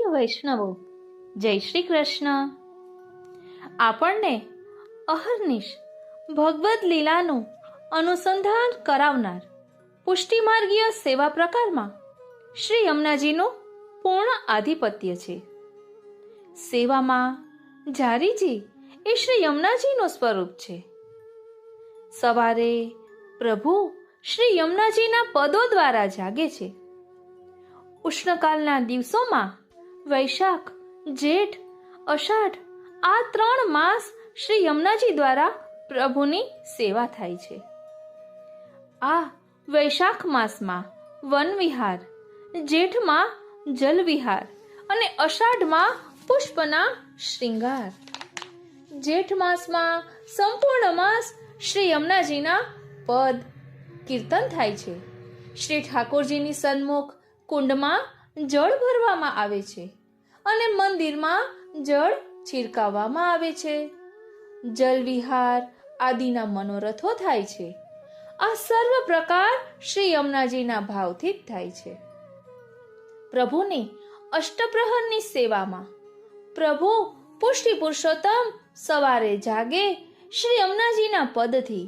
પ્રિય વૈષ્ણવો, જય શ્રી કૃષ્ણ. આપણને અહર્નિશ ભગવદ્ લીલાનું અનુસંધાન કરાવનાર પુષ્ટિમાર્ગીય સેવા પ્રકારમાં શ્રી યમુનાજીનું પૂર્ણ આધિપત્ય છે. સેવામાં જારીજી એ શ્રી યમુનાજીનું સ્વરૂપ છે. સવારે પ્રભુ શ્રી યમુનાજીના પદો દ્વારા જાગે છે. ઉષ્ણકાલના દિવસોમાં વૈશાખ, જેઠ, અષાઢ આ 3 માસ શ્રી યમુનાજી દ્વારા પ્રભુની સેવા થાય છે. આ વૈશાખ માસમાં વનવિહાર, જેઠમાં જલવિહાર અને અષાઢમાં પુષ્પના શ્રૃંગાર. જેઠ માસમાં સંપૂર્ણ માસ શ્રી યમુનાજીના પદ કીર્તન થાય છે. શ્રી ઠાકોરજીની સન્મુખ કુંડમાં જળ ભરવામાં આવે છે અને મંદિરમાં જળ છિરકાવવામાં આવે છે. જલવિહાર આદિના મનોરથો થાય છે. આ સર્વ પ્રકાર શ્રી યમુનાજીના ભાવથી જ થાય છે. પ્રભુની અષ્ટપ્રહરની સેવામાં પ્રભુ પુષ્ટિ પુરુષોત્તમ સવારે જાગે શ્રી યમુનાજીના પદથી.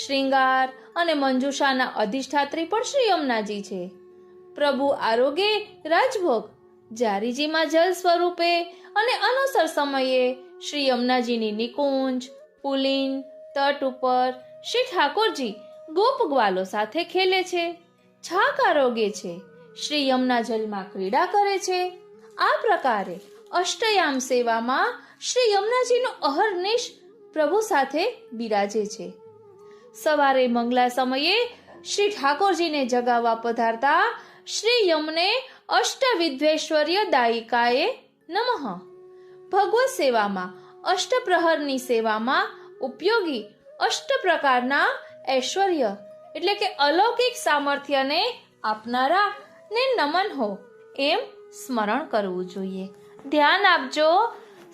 શ્રૃંગાર અને મંજુષાના અધિષ્ઠાત્રી પણ શ્રી યમુનાજી છે. પ્રભુ આરોગે રાજભોગ જારીજીમાં જલ સ્વરૂપે અને અનુસર સમયે શ્રી યમુનાજીની નિકુંજ, પુલિન, તટ ઉપર શ્રી ઠાકોરજી ગોપ ગ્વાલો સાથે ખેલે છે, છાક આરોગે છે, શ્રી યમુના જલમાં ક્રીડા કરે છે. આ પ્રકારે અષ્ટયામ સેવામાં શ્રી યમુનાજીનું અહર્નિશ પ્રભુ સાથે બિરાજે છે. સવારે મંગલા સમયે શ્રી ઠાકોરજીને જગાવવા પધારતા શ્રી યમને અષ્ટવિદ્વેશ્વર્ય દાયિકાએ નમઃ. ભગવત સેવામાં અષ્ટપ્રહરની સેવામાં ઉપયોગી અષ્ટ પ્રકારના ઐશ્વર્ય એટલે કે અલૌકિક સામર્થ્યને આપનારા ને નમન હો એમ સ્મરણ કરવું જોઈએ. ધ્યાન આપજો,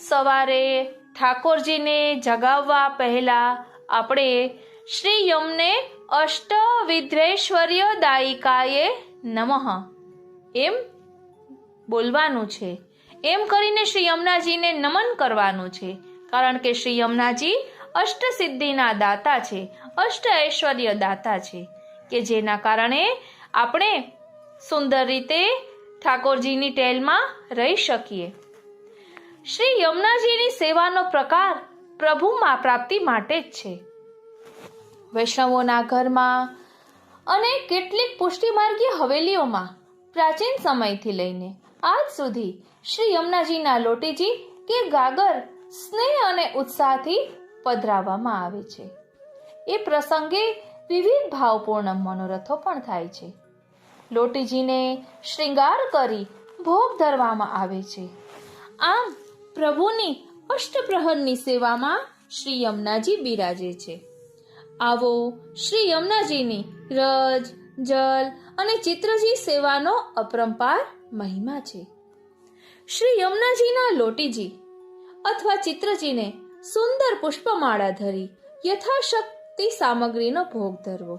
સવારે ઠાકોરજીને જગાવવા પહેલા આપણે શ્રી યમને અષ્ટવિદ્વેશ્વર્ય દાયિકાએ નમઃ એમ બોલવાનું છે. એમ કરીને શ્રી યમુનાજીને નમન કરવાનું છે. કારણ કે શ્રી યમુનાજી અષ્ટ સિદ્ધિના દાતા છે, અષ્ટ ઐશ્વર્ય દાતા છે, કે જેના કારણે આપણે સુંદર રીતે ઠાકોરજીની ટેલમાં રહી શકીએ. શ્રી યમુનાજીની સેવાનો પ્રકાર પ્રભુમાં પ્રાપ્તિ માટે જ છે. વૈષ્ણવોના ઘરમાં અને કેટલીક પુષ્ટિમાર્ગીય હવેલીઓમાં પ્રાચીન સમયથી લઈને આજ સુધી શ્રી યમુનાજીના લોટીજી કે ગાગર સ્નેહ અને ઉત્સાહથી પધરાવવામાં આવે છે. એ પ્રસંગે વિવિધ ભાવપૂર્ણ મનોરથો પણ થાય છે. લોટીજીને શ્રૃંગાર કરી ભોગ ધરવામાં આવે છે. આમ પ્રભુની અષ્ટપ્રહરની સેવામાં શ્રી યમુનાજી બિરાજે છે. આવો શ્રી યમુનાજીની રજ, જલ અને ચિત્રજી સેવાનો અપરંપાર મહિમા છે. શ્રી યમુનાજીના લોટીજી અથવા ચિત્રજીને સુંદર પુષ્પમાળા ધરી યથાશક્તિ સામગ્રીનો ભોગ ધરવો.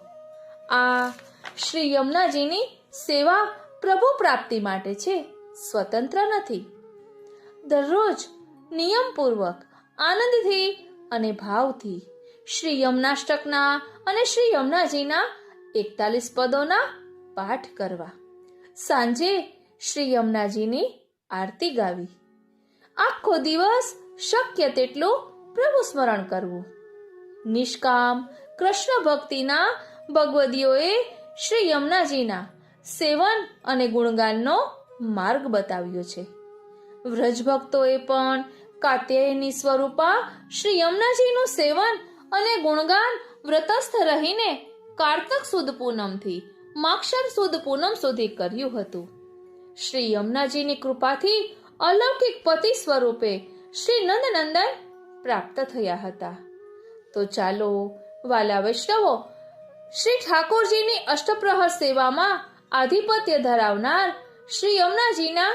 આ શ્રી યમુનાજીની સેવા પ્રભુ પ્રાપ્તિ માટે છે, સ્વતંત્ર નથી. દરરોજ નિયમપૂર્વક આનંદથી અને ભાવથી શ્રી યમુનાષ્ટકના અને શ્રી યમુનાજીના 41 પદોના પાઠ કરવા. સાંજે શ્રી યમુનાજીની આરતી ગાવી. આખો દિવસ શક્ય તેટલું પ્રભુ સ્મરણ કરવું. નિષ્કામ કૃષ્ણ ભક્તિના ભગવદીઓએ શ્રી યમુનાજીના સેવન અને ગુણગાનનો માર્ગ બતાવ્યો છે. વ્રજ ભક્તોએ પણ કાત્યાયની સ્વરૂપા શ્રી યમુનાજીનું સેવન અને ગુણગાન વ્રતસ્થ રહીને કારતક સુદ પૂનમથી માક્ષર સુદ પૂનમ સુધી કર્યું હતું. શ્રી યમુનાજીની કૃપાથી અલૌકિક પતિ સ્વરૂપે શ્રી નંદનંદન પ્રાપ્ત થયા હતા. તો ચાલો વાલા વૈષ્ણવો, શ્રી ઠાકોરજીની અષ્ટપ્રહર સેવામાં આધિપત્ય ધરાવનાર શ્રી યમુનાજીના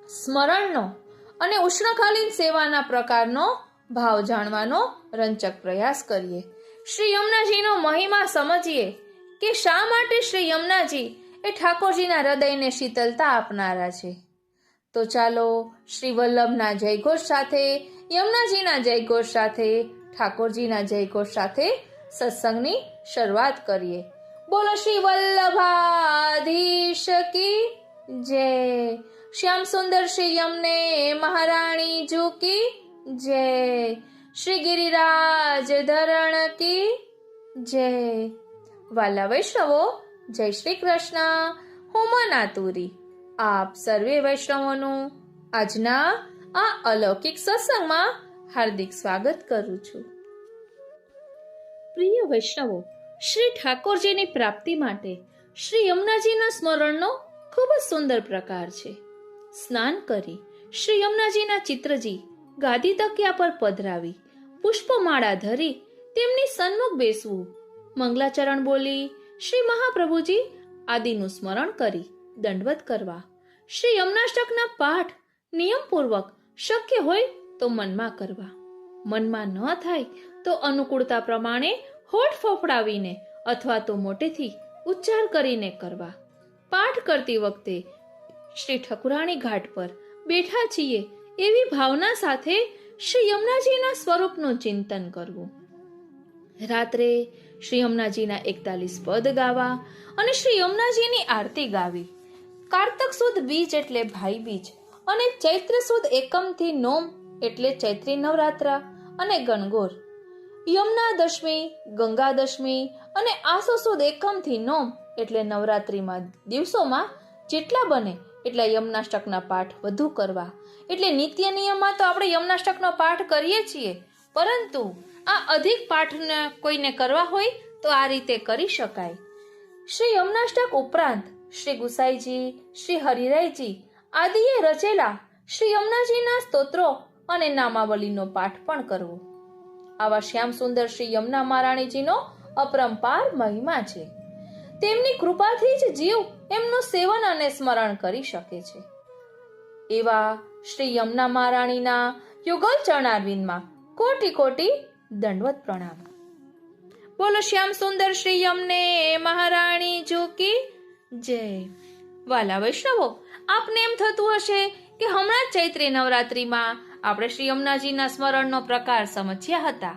સ્મરણનો અને ઉષ્ણકાલીન સેવાના પ્રકારનો ભાવ જાણવાનો રંચક પ્રયાસ કરીએ. શ્રી યમુનાજીનો મહિમા સમજીએ કે શા માટે શ્રી યમુનાજી એ ઠાકોરજીના હૃદયને શીતલતા આપનારા છે. તો ચાલો શ્રી વલ્લભના જયઘોષ સાથે, યમુનાજીના જયઘોષ સાથે, ઠાકોરજીના જયઘોષ સાથે સત્સંગની શરૂઆત કરીએ. બોલો શ્રી વલ્લભાધીશ કી જય. શ્યામ સુંદર શ્રી યમને મહારાણી જુ કી જય. શ્રી ગિરિરાજ ધરણ કી જય. વાલા વૈષ્ણવો, જય શ્રી કૃષ્ણ. હું મનાતુરી આપ સર્વે વૈષ્ણવોનું આજના આ અલૌકિક સત્સંગમાં હાર્દિક સ્વાગત કરું છું. પ્રિય વૈષ્ણવો, શ્રી ઠાકોરજીની પ્રાપ્તિ માટે શ્રી યમુનાજીના સ્મરણનો ખૂબ જ સુંદર પ્રકાર છે. સ્નાન કરી શ્રી યમુનાજીના ચિત્રજી ગાદી તકિયા પર પધરાવી પુષ્પમાળા ધરી તેમની સન્મુખ બેસવું, મંગલાચરણ બોલી શ્રી મહાપ્રભુજી આદિનું સ્મરણ કરી દંડવત કરવા, શ્રી યમુનાષ્ટકના પાઠ નિયમપૂર્વક શક્ય હોય તો મનમાં કરવા, મનમાં ન થાય તો અનુકૂળતા પ્રમાણે હોઠ ફફડાવીને અથવા તો મોટેથી ઉચ્ચાર કરીને કરવા. પાઠ કરતી વખતે શ્રી ઠકુરાણી ઘાટ પર બેઠા છીએ એવી ભાવના સાથે શ્રી યમુનાજીના સ્વરૂપનું ચિંતન કરવું. રાત્રે શ્રી યમુનાજીના 41 પદ ગાવા અને શ્રી યમુનાજીની આરતી ગાવી. કારતક સુદ બીજ એટલે ભાઈ બીજ અને ચૈત્ર સુદ એકમથી નોમ એટલે ચૈત્રી નવરાત્ર અને ગણગોર, યમુના દશમી, ગંગા દશમી અને આસો સુદ એકમથી નોમ એટલે નવરાત્રીમાં દિવસોમાં જેટલા બને એટલા યમુનાષ્ટકના પાઠ વધુ કરવા. એટલે નિત્ય નિયમમાં તો આપણે યમુનાષ્ટકનો પાઠ કરીએ છીએ, પરંતુ આ અધિક પાઠને કોઈને કરવા હોય તો આ રીતે કરી શકાય. શ્રી યમુનાષ્ટક ઉપરાંત શ્રી ગુસાઈજી, શ્રી હરિરાયજી આદિએ રચેલા શ્રી યમુનાજીના સ્તોત્રો અને નામાવલીનો પાઠ પણ કરવો. આવા શ્યામ સુંદર શ્રી યમુના મહારાણીજીનો અપરંપાર મહિમા છે. તેમની કૃપાથી જ જીવ એમનું સેવન અને સ્મરણ કરી શકે છે. એવા શ્રી યમુના મહારાણીના યુગલ ચરણારવિંદમાં કોટી કોટી દંડવત પ્રણામ. બોલો શ્યામ સુંદર શ્રી યમને મહારાણી જુ કી જય. વાલા વૈષ્ણવો, આપને એમ થતું હશે કે હમણાં જ ચૈત્રી નવરાત્રીમાં આપણે શ્રી યમુનાજીના સ્મરણનો પ્રકાર સમજ્યા હતા,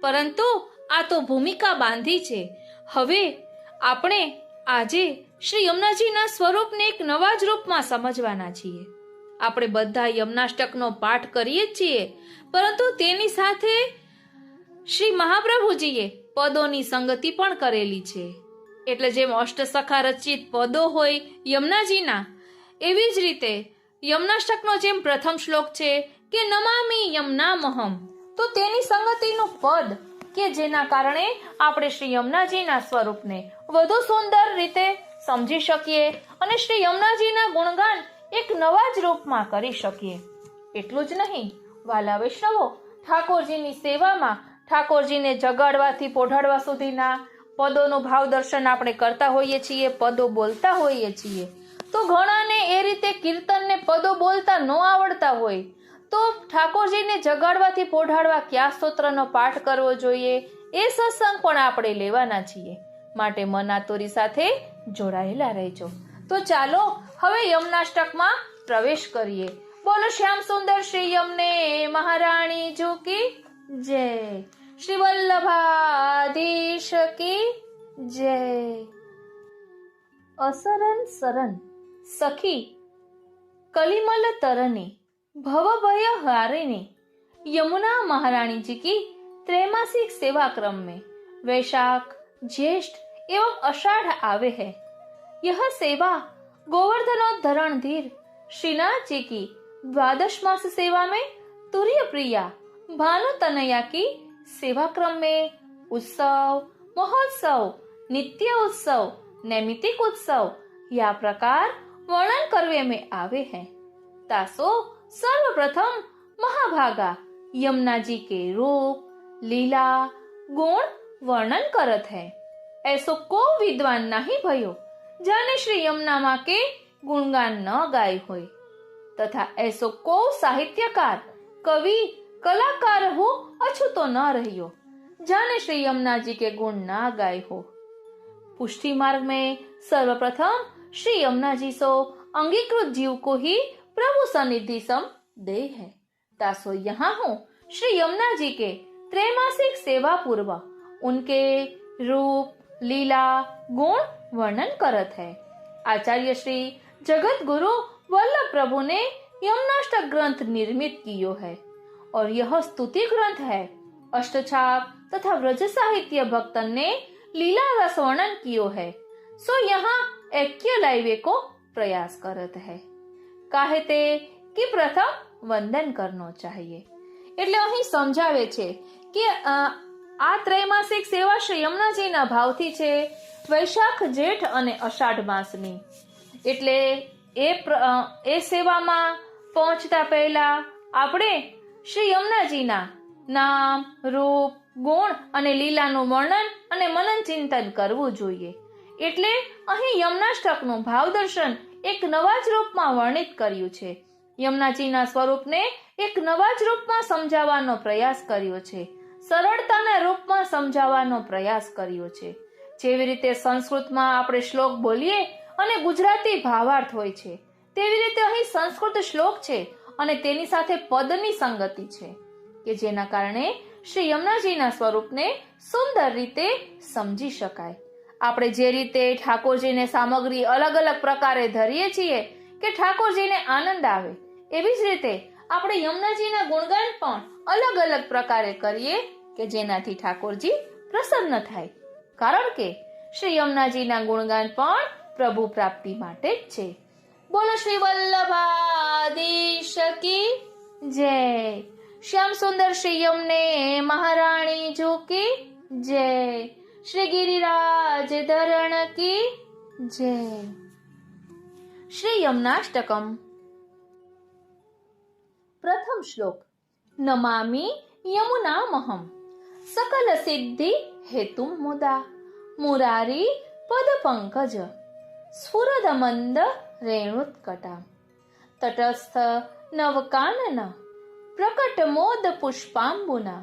પરંતુ આ તો ભૂમિકા બાંધી છે. હવે આપણે આજે શ્રી યમુનાજીના સ્વરૂપને એક નવા જ રૂપમાં સમજવાના છીએ. આપણે બધા યમુનાષ્ટકનો પાઠ કરીએ જ છીએ, પરંતુ તેની સાથે શ્રી મહાપ્રભુજીએ પદોની સંગતિ પણ કરેલી છે. એટલે જેમ અષ્ટસખા રચિત પદો હોય યમુનાજીના, એવી જ રીતે યમુનાષ્ટકનો જેમ પ્રથમ શ્લોક છે કે નમામિ યમુનામહમ, તો તેની સંગતિનું પદ કે જેના કારણે આપણે શ્રી યમુનાજીના સ્વરૂપને વધુ સુંદર રીતે સમજી શકીએ અને શ્રી યમુનાજીના ગુણગાન એક નવા જ રૂપમાં કરી શકીએ. એટલું જ નહીં વાલા વૈષ્ણવો, ઠાકોરજીની સેવામાં ઠાકોરજીને જગાડવાથી પોઢાડવા સુધીના પદોનું ભાવ દર્શન આપણે કરતા હોઈએ છીએ, પદો બોલતા હોઈએ છીએ. તો ઘણાને એ રીતે કીર્તનને પદો બોલતા ન આવડતા હોય તો ઠાકોરજીને જગાડવાથી પોઢાડવા કયા સ્તોત્રનો પાઠ કરવો જોઈએ એ સત્સંગ પણ આપણે લેવાના છીએ. માટે મનાતુરી સાથે જોડાયેલા રહેજો. તો ચાલો હવે યમુનાષ્ટકમાં પ્રવેશ કરીએ. બોલો શ્યામ સુંદર શ્રી યમને મહારાણી જુ કી જય. શ્રી વલ્લભાધીશ કી જય. અસરન સરન સખી कलिमल तरने भव भय हारिणी यमुना महारानी जी की त्रैमासिक सेवा क्रम में वैशाख, ज्येष्ठ एवं आषाढ़ आवे है। यह सेवा गोवर्धनोद्धरण धीर श्रीनाथ जी की द्वादश मास सेवा में तुर्य प्रिया भानु तनया की सेवा क्रम में उत्सव, महोत्सव, नित्य उत्सव, नैमितिक उत्सव या प्रकार वर्णन करवे में आवे हैं। तासो सर्वप्रथम महाभागा यमुना जी के रूप, लीला, गुण वर्णन करत है। ऐसो को विद्वान नहीं भयो जाने श्री यमुना माँ के गुणगान न गाय होय, तथा ऐसो को साहित्यकार, कवि, कलाकार हो अछूतो न रहियो जाने श्री यमुना जी के गुण ना गाय हो। पुष्टि मार्ग में सर्वप्रथम श्री यमुना जी सो अंगीकृत जीव को ही प्रभु सनिधि सम दे है। तासो यहाँ हूँ श्री यमुना जी के त्रैमासिक सेवा पूर्व उनके रूप, लीला, गुण वर्णन करत है। आचार्य श्री जगत गुरु वल्लभ प्रभु ने यमुनाष्टक ग्रंथ निर्मित कियो है और यह स्तुति ग्रंथ है। अष्टछाप तथा व्रज साहित्य भक्तन ने लीला रस वर्णन कियो है। सो यहाँ ऐक्य लाइवे को प्रयास करत है। काहे ते कि प्रथम वंदन करनो चाहिए। એટલે અહીં સમજાવે છે કે આ ત્રૈમાસિક સેવા શ્રી યમુનાજીના ભાવથી છે વૈશાખ, જેઠ અને અષાઢ માસની। એટલે એ સેવામાં પહોંચતા પહેલા આપણે શ્રી યમુનાજીના નામ, રૂપ, ગુણ અને લીલાનું વર્ણન અને મનન ચિંતન કરવું જોઈએ। એટલે અહીં યમુનાષ્ટકનું ભાવદર્શન એક નવા જ રૂપમાં વર્ણિત કર્યું છે। યમુનાજીના સ્વરૂપને એક નવા જ રૂપમાં સમજાવવાનો પ્રયાસ કર્યો છે, સરળતાના રૂપમાં સમજાવવાનો પ્રયાસ કર્યો છે। જેવી રીતે સંસ્કૃતમાં આપણે શ્લોક બોલીએ અને ગુજરાતી ભાવાર્થ હોય છે, તેવી રીતે અહીં સંસ્કૃત શ્લોક છે અને તેની સાથે પદની સંગતિ છે કે જેના કારણે શ્રી યમુનાજીના સ્વરૂપને સુંદર રીતે સમજી શકાય। આપણે જે રીતે ઠાકોરજીને સામગ્રી અલગ અલગ પ્રકારે ધરીએ છીએ કે ઠાકોરજીને આનંદ આવે, એવી જ રીતે આપણે યમુનાજીના ગુણગાન પણ અલગ અલગ પ્રકારે કરીએ કે જેનાથી ઠાકોરજી પ્રસન્ન થાય। કારણ કે શ્રી યમુનાજીના ગુણગાન પણ પ્રભુ પ્રાપ્તિ માટે જ છે। બોલો શ્રી વલ્લભાધીશ કી જય। શ્યામ સુંદર શ્રી યમને મહારાણી જો કી જય। શ્રી ગિરિરાજ ધરણ કી જય। શ્રી યમુનાષ્ટકમ। પ્રથમ શ્લોક। નમામિ યમુનામહમ સકલ સિદ્ધિ હેતુમ મુદા મુરારી પદ પંકજ સ્ફુરદ મંદ રેણુત્કટા તટસ્થ નવકાનન પ્રકટ મોદ પુષ્પાંબુના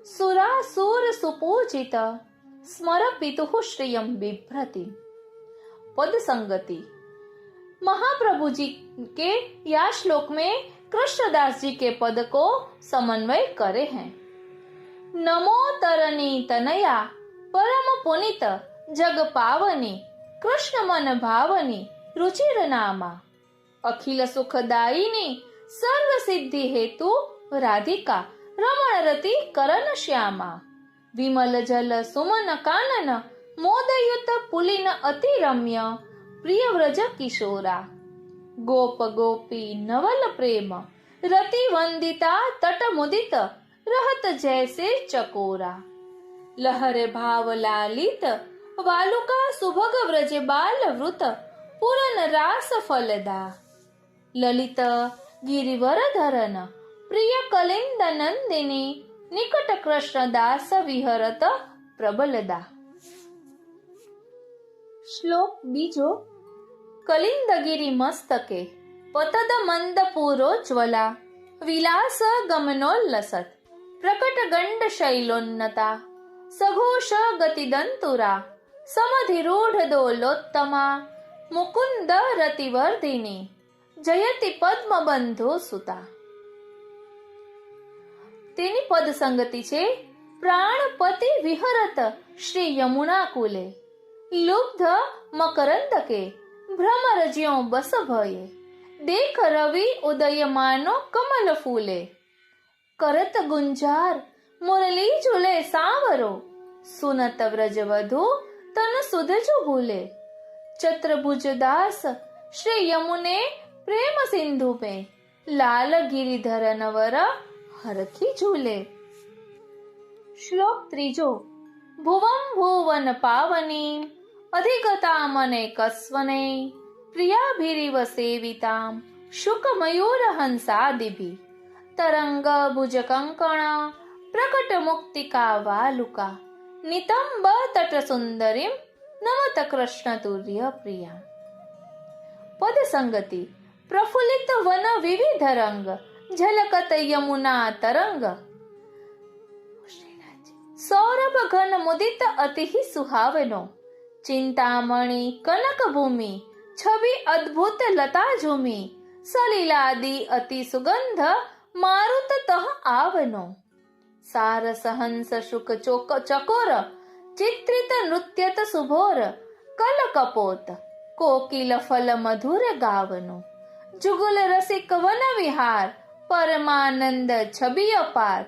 સુરાસુર સુપૂજિત स्मर पितुः श्रियम बिभ्रति। पद संगति। महाप्रभु जी के या श्लोक में कृष्णदास जी के पद को समन्वय करे हैं। नमो तरनी तनया परम पुनित जग पावनी कृष्ण मन भावनी रुचिर नामा अखिल सुखदायिनी सर्व सिद्धि हेतु राधिका रमण रति करण श्यामा विमल जल सुमन कानन मोदयुत पुलिन अति रम्य प्रिय व्रज किशोरा गोप गोपी नवल प्रेम रति वंदिता तट मुदित रहत जैसे चकोरा लहरे भाव लालित वालुका सुभग व्रज बाल वृत पूरन रास फलदा ललित गिरिवर धरन प्रिय कलिंद नंदिनी निकट कृष्णदास विहरत प्रबलदा। श्लोक बीजो। कलिंदगिरी मस्तके पतद मंद पूरोज्वला विलास गमनोल्लसत प्रकट गंड शैलोन्नता सघोष गतिदंतुरा समधिरूढ़ दोलोत्तमा मुकुंद रतिवर्धिनी जयति पद्म बंधु सुता। તેની પદ સંગતિ છે। પ્રાણપતિ વિહરત શ્રી યમુના કુલે લુબ્ધ મકરંદ કે ભ્રમર જ્યો બસ ભયે દેખ રવિ ઉદયમાનો કમલ ફૂલે કરત ગુંજાર મુરલી ઝૂલે સાવરો સુનત વ્રજ વધુ તન સુધજુ ભૂલે ચત્રભુજ દાસ શ્રી યમુને પ્રેમ સિંધુ पे लाल गिरिधर नवर हरखी झूले। श्लोक त्रीजो। भुवं भुवन पावनी अधिगता मने कस्वने प्रियाभिरिव सेवितां शुक मयूर हंसादिभि तरंग भुज कंकण प्रकट मुक्तिका वालुका नितंब तट सुंदरीम नमत कृष्ण तुर्य प्रिया। पद संगति। प्रफुल्लित वन विविध रंग झलकत यमुना तरंग सौरभ घन मुदित अति सुहावनो चिंतामणि कनक भूमि छवि अद्भुत लता झूमी સલિલાદિ અતિ સુગંધ મારુતતઃ આવનો. સારસ હંસ શુક ચકોર ચિત્રિત નૃત્યત શુભોર કલકપોત કોકિલ ફલ મધુર ગાવનો. જુગલ રસિક વન વિહાર પરમાનંદ છબી અપાર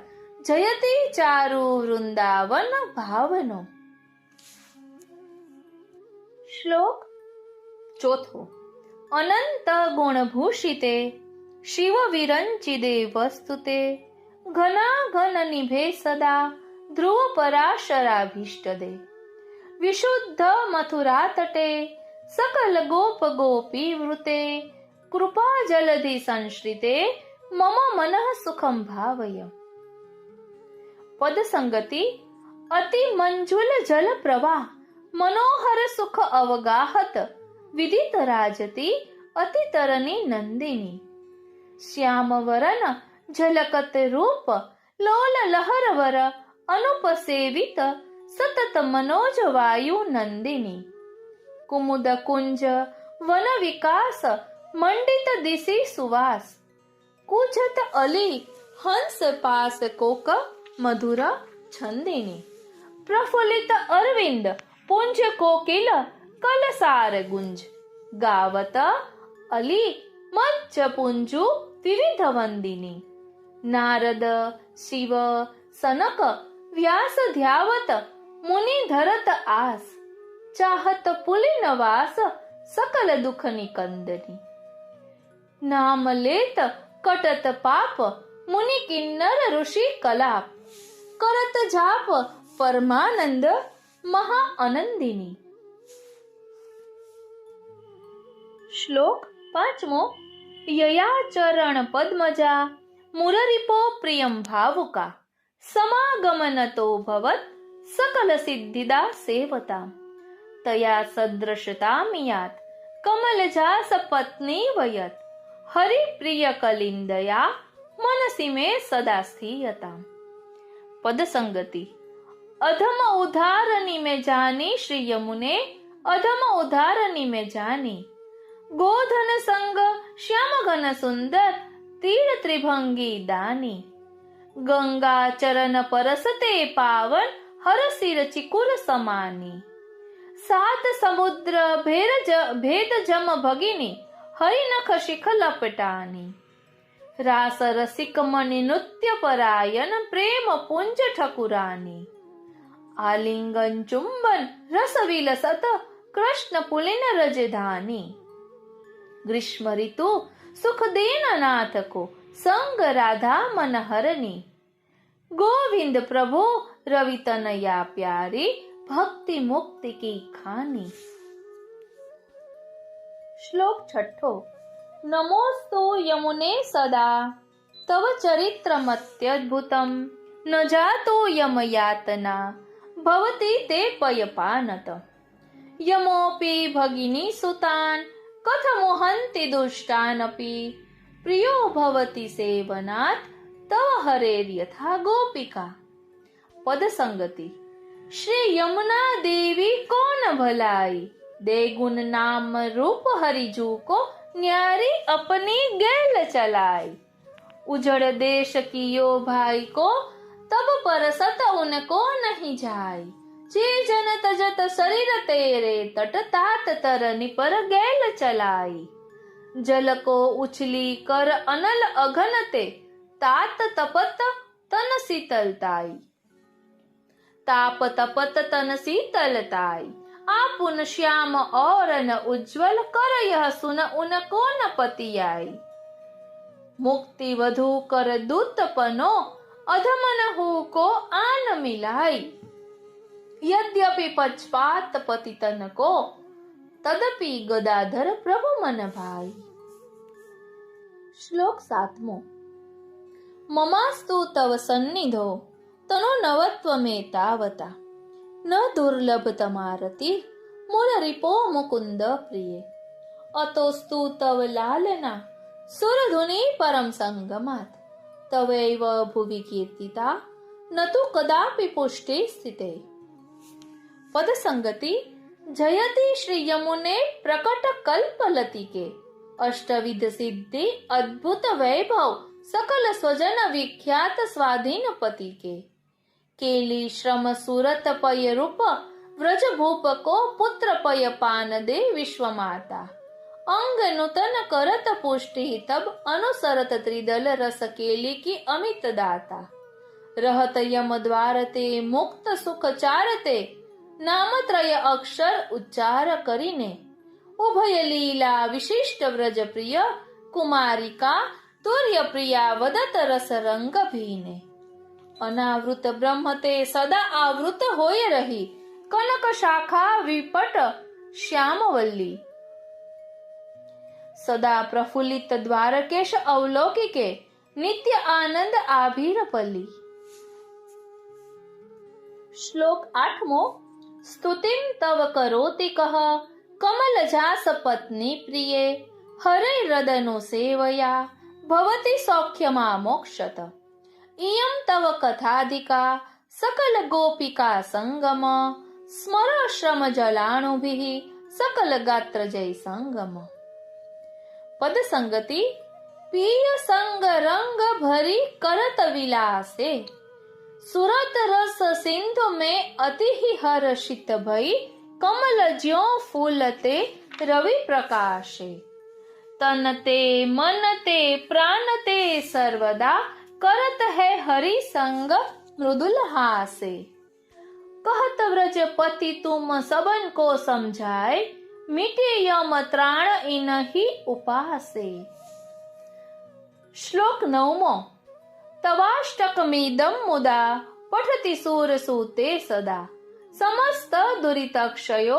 જયતિ ચારુ વૃંદાવન ભાવનો. શ્લોક ચોથો. અનંત ગુણભૂષિતે શિવ વિરંચિદે વસ્તુતે ઘના ઘન નિભે સદા ધ્રુવ પરાશરાભીષ્ટદે. વિશુદ્ધ મથુરા તટે સકલ ગોપ ગોપી વૃતે કૃપા જલધિ સંશ્રિતે મમ મનઃ સુખમ ભાવય. પદ સંગતિ. અતિ મંજુલ જલ પ્રવાહ મનોહર સુખ અવગાહત વિદિત રાજતી અતિ તરની નંદિની. શ્યામ વરન ઝલકત રૂપ લોલ લહરવર અનુપ સેવિત સતત મનોજ વાયુ નંદિની. કુમુદ કુંજ વન વિકાસ મંડિત દિશી સુવાસ કુજત અલી હંસ પાસ કોક મધુર છંદિની. પ્રફુલ્લિત અરવિંદ પુંજ કોકિલ કલસાર ગુંજ ગાવત અલી મચ્છ પુંજુ વિવિધ વંદિની. નારદ શિવ સનક વ્યાસ ધ્યાવત મુનિ ધરત આસ ચાહત પુલિન વાસ સકલ દુઃખ નિકંદની. નામ લેત કટત પાપ મુનિ કિન્નર ઋષિ કલાપ કરત જાપ પરમાનંદ મહા આનંદિની. શ્લોક પાંચમો. યયા ચરણ પદ્મજા મુરરિપો પ્રિયમ ભાવુકા સમાગમનતો ભવત સકલ સિદ્ધિદા સેવતા તયા સદૃશતામિયાત કમલજાસ પત્ની વયત હરિપ્રિય કલિંદયા મનસી મે સદા સ્થિયતા. પદ સંગતિ. અધમ ઉદ્ધારની મેં જાની શ્રી યમુને અધમ ઉદ્ધારની મેં જાની. ગોધન સંગ શ્યામ ઘન સુંદર તીર ત્રિભંગી દાની. ગંગા ચરણ પરસતે પાવન હરસિર ચિકુર સમાની. સાત સમુદ્ર ભેદ જમ ભગિની હરિનખ શિખ લપટાની. રાસ રસિક મણિ નૃત્ય પરાયન પ્રેમ પુંજ ઠકુરાની. આલિંગન ચુંબન રસ વિલસત કૃષ્ણ પુલિન રજધાની. ગ્રીષ્મ ઋતુ સુખ દેન નાથ કો સંગ રાધા મનહરની. ગોવિંદ પ્રભુ રવિ તનયા પ્યારી ભક્તિ મુક્તિ કી ખાની. શ્લોક છઠ્ઠો. નમોસ્તુ યમુને સદા તવ ચરિત્રમત્યદ્ભુતમ ન જાતો યમ યાતના ભવતી તે પયપાનત. યમોપી ભગિની સુતાન કથમોહંતિ દુષ્ટાનપી પ્રિયો ભવતી સેવનાથ તવ હરેર્યથા ગોપિકા. પદ સંગતિ. શ્રી યમુના દેવી કોન ભलाई दे गुण नाम रूप हरिजू को न्यारी अपनी गैल चलाई. उजड़ देश कियो भाई को तब पर सत उनको नहीं जाय. जे जन तजत शरीर तेरे तट तात तरनी पर गैल चलाई. जल को उछली कर अनल अघनते तात तपत तन शीतलताई. ताप तपत तन शीतलताई. आपुन श्याम और न उज्ज्वल कर यह सुन उनको न पतियाई. मुक्ति वधु कर दूतपनो अधमन हो को आन मिलाई. यद्यपि पक्षपात पतितन को तदपि गदाधर प्रभु मन भाई. श्लोक 7. ममास्तु तव सन्निधो तनो नवत्व में तावता न दुर्लभ तमारती मुररिपो मुकुंद प्रिय. अतोस्तु तव लालना सुरधुनि परम संगमात तवैव भुवि कीर्तिता न तु कदापि पुष्टे स्थिते. पद संगति. जयति श्री यमुने प्रकट कल्पलतिके અષ્ટવિધ સિદ્ધિ અદ્ભુત વૈભવ सकल स्वजन विख्यात स्वाधीन पति के केली श्रम सूरत पय रूप व्रज भूप को पुत्र पय पान दे विश्व माता अंग नूतन करत पुष्टि तब अनुसरत त्रिदल रस केली की अमित दाता रहत यम द्वारते मुक्त सुख चारते नामत्रय अक्षर उच्चार કરીને ઉભય લીલા વિશિષ્ટ વ્રજ પ્રિય કુમારિકા તુર્ય પ્રિયા વદત રસ રંગ ભીને અનાવૃત બ્રહ્મ તે સદા આવૃત હોય રહી કનક શાખા વિપટ શ્યામવલ્લી સદા પ્રફુલ્લિત દ્વારકેશ અવલોકિકે નિત્ય આનંદ આભીરપલ્લી. શ્લોક 8મો. સ્તુતિમ તવ કરોતિ કહ કમલ જાસ પત્ની પ્રિયે હરે હૃદયનો સેવયા ભવતી સૌખ્યમાં મોક્ષત ઇયમ તવ કથાધિકા સકલ ગોપિકા સંગમ સ્મર શ્રમ જલાણુભિઃ સકલ ગાત્ર જય સંગમ. પદ સંગતિ. પિય સંગ રંગ ભરી કરત વિલાસે સુરત રસ સિંધુ में अति हर्षित भई कमल ज्यों फूलते रवि प्रकाशे तन ते मन ते प्राण ते सर्वदा करत है हरि संग मृदुल हासे कहत व्रज पति तुम सबन को समझाए मिटे यम त्राण इनहि उपासे. श्लोक 9मो. तवाष्टकमिदं मुदा पठति सूरसूते सदा समस्त दुरितक्षयो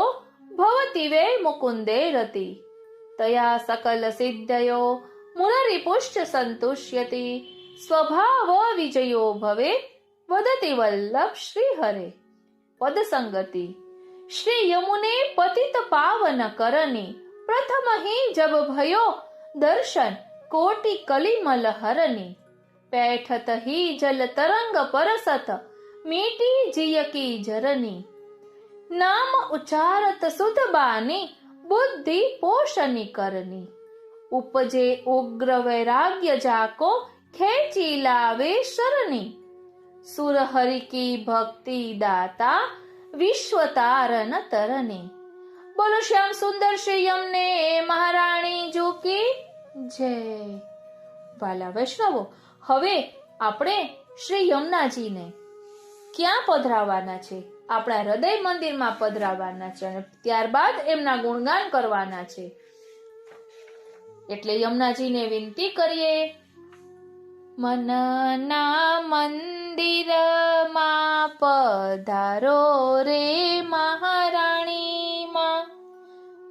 भवति वै मुकुन्दे रति तया सकल सिद्धयो मुररिपुश्च सन्तुष्यति स्वभाव विजयो भवे वदति वल्लभ श्री हरे. पद संगति. श्री यमुने पतित पावन करनी प्रथम ही जब भयो दर्शन कोटि कलिमल हरनी पैठत ही जल तरंग परसत मीठी जिय की जरनी नाम उच्चारत सुध बानी बुद्धि पोषणी करनी उपजे उग्र वैराग्य जाको खेची लावे शरणी सुर हरि की भक्ति दाता विश्व तारन तरनी. बोलो श्याम सुंदर श्री यमुने महाराणी जो की जय. વાલા વૈષ્ણવો, હવે આપણે શ્રી યમુનાજીને ક્યાં પધરાવાના છે? આપણા હૃદય મંદિરમાં પધરાવાના છે અને ત્યારબાદ એમના ગુણગાન કરવાના છે. એટલે યમુનાજીને વિનંતી કરીએ, મનના મંદિરમાં પધારો રે મહારાણીમાં,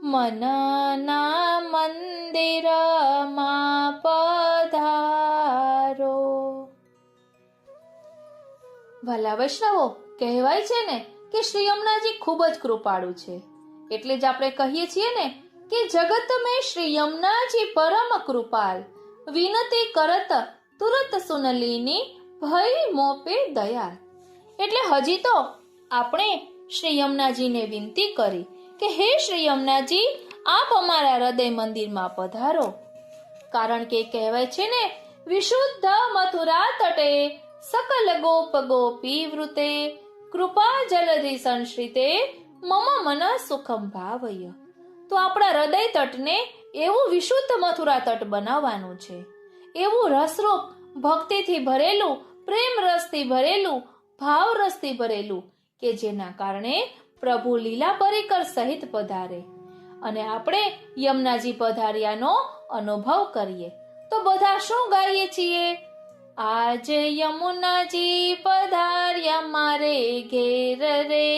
મનના મંદિરમાં પધારો. ભલા વૈષ્ણવો, કહેવાય છે ને કે શ્રી યમુનાજી ખૂબ જ કૃપાળુ છે. એટલે જ આપણે કહીએ છીએ ને કે જગત મેં શ્રી યમુનાજી પરમ કૃપાલ વિનતી કરત તુરત સુનલીની ભય મોપે દયાળ. એટલે હજી તો આપણે શ્રી યમુનાજીને વિનંતી કરી કે હે શ્રી યમુનાજી, આપ અમારા હૃદય મંદિરમાં પધારો. કારણ કે કહેવાય છે ને, વિશુદ્ધ મથુરા તટે સકલ ગોપ ગોપી વૃતે કૃપા જલધિ સંશ્રિતે મમ મન સુખમ ભાવય. તો આપણા હૃદય તટને એવું વિશુદ્ધ મથુરા તટ બનાવવાનું છે, એવું રસરૂપ ભક્તિથી ભરેલું, પ્રેમ રસથી ભરેલું, ભાવ રસથી ભરેલું કે જેના કારણે પ્રભુ લીલા પરિકર સહિત પધારે અને આપણે યમુનાજી પધાર્યાનો અનુભવ કરીએ. તો બધા શું ગાઈએ છીએ? આજ યમુનાજી પધાર્યા મારે ઘેર રે,